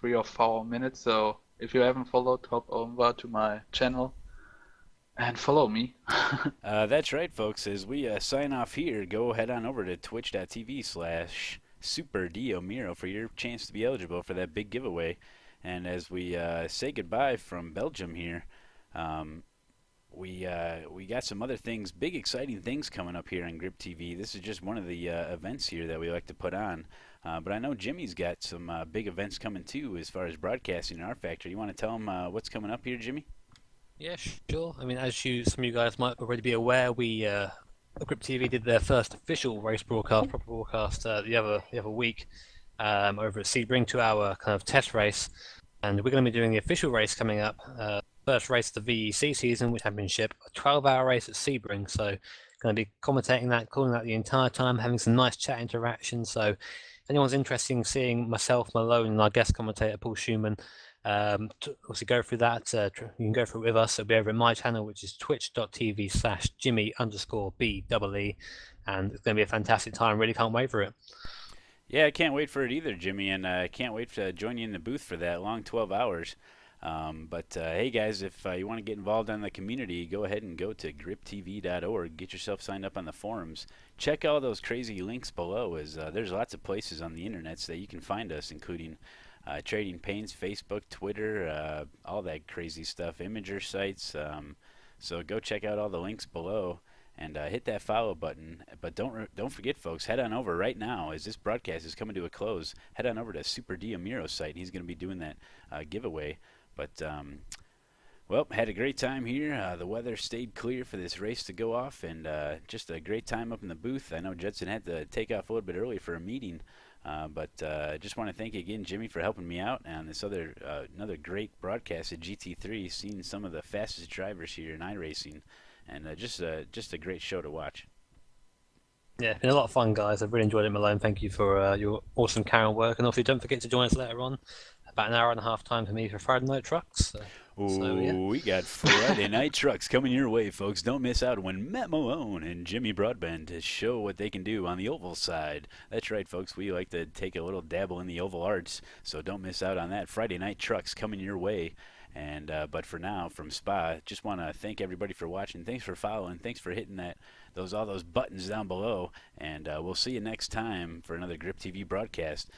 3 or 4 minutes. So if you haven't followed, hop over to my channel and follow me. That's right, folks. As we sign off here, go head on over to twitch.tv/SuperDioMiro for your chance to be eligible for that big giveaway. And as we say goodbye from Belgium here, we got some other things, big exciting things coming up here on Grip TV. This is just one of the events here that we like to put on. But I know Jimmy's got some big events coming too as far as broadcasting in our factory. You want to tell him what's coming up here, Jimmy? Yeah, sure. I mean, as some of you guys might already be aware, Grip TV did their first official race broadcast, proper broadcast, the other week over at Sebring, 2-hour kind of test race, and we're going to be doing the official race coming up. First race of the VEC season, which championship, a 12-hour race at Sebring. So, going to be commentating that, calling that the entire time, having some nice chat interaction. So, if anyone's interested in seeing myself, Malone, and our guest commentator Paul Schumann, to obviously go through that, you can go through it with us. It'll be over at my channel, which is twitch.tv/Jimmy_BEE, and it's going to be a fantastic time. Really can't wait for it. Yeah, I can't wait for it either, Jimmy, and I can't wait to join you in the booth for that long 12 hours. But hey, guys, if you want to get involved in the community, go ahead and go to griptv.org. Get yourself signed up on the forums. Check all those crazy links below, as there's lots of places on the internet that you can find us, including Trading Pains, Facebook, Twitter, all that crazy stuff, Imager sites. So go check out all the links below and hit that follow button. But don't forget, folks, head on over right now as this broadcast is coming to a close. Head on over to Super Diomiro's site. He's going to be doing that giveaway. But well, had a great time here. The weather stayed clear for this race to go off, and just a great time up in the booth. I know Judson had to take off a little bit early for a meeting. But I just want to thank you again, Jimmy, for helping me out on this another great broadcast at GT3, seeing some of the fastest drivers here in iRacing, and just a great show to watch. Yeah, it's been a lot of fun, guys. I've really enjoyed it, Malone. Thank you for your awesome camera work, and also don't forget to join us later on. About an hour and a half time for me for Friday Night Trucks. We got Friday Night Trucks coming your way, folks. Don't miss out when Matt Malone and Jimmy Broadbent show what they can do on the oval side. That's right, folks. We like to take a little dabble in the oval arts, so don't miss out on that. Friday Night Trucks coming your way. And but for now, from Spa, just want to thank everybody for watching. Thanks for following. Thanks for hitting all those buttons down below. And we'll see you next time for another Grip TV broadcast.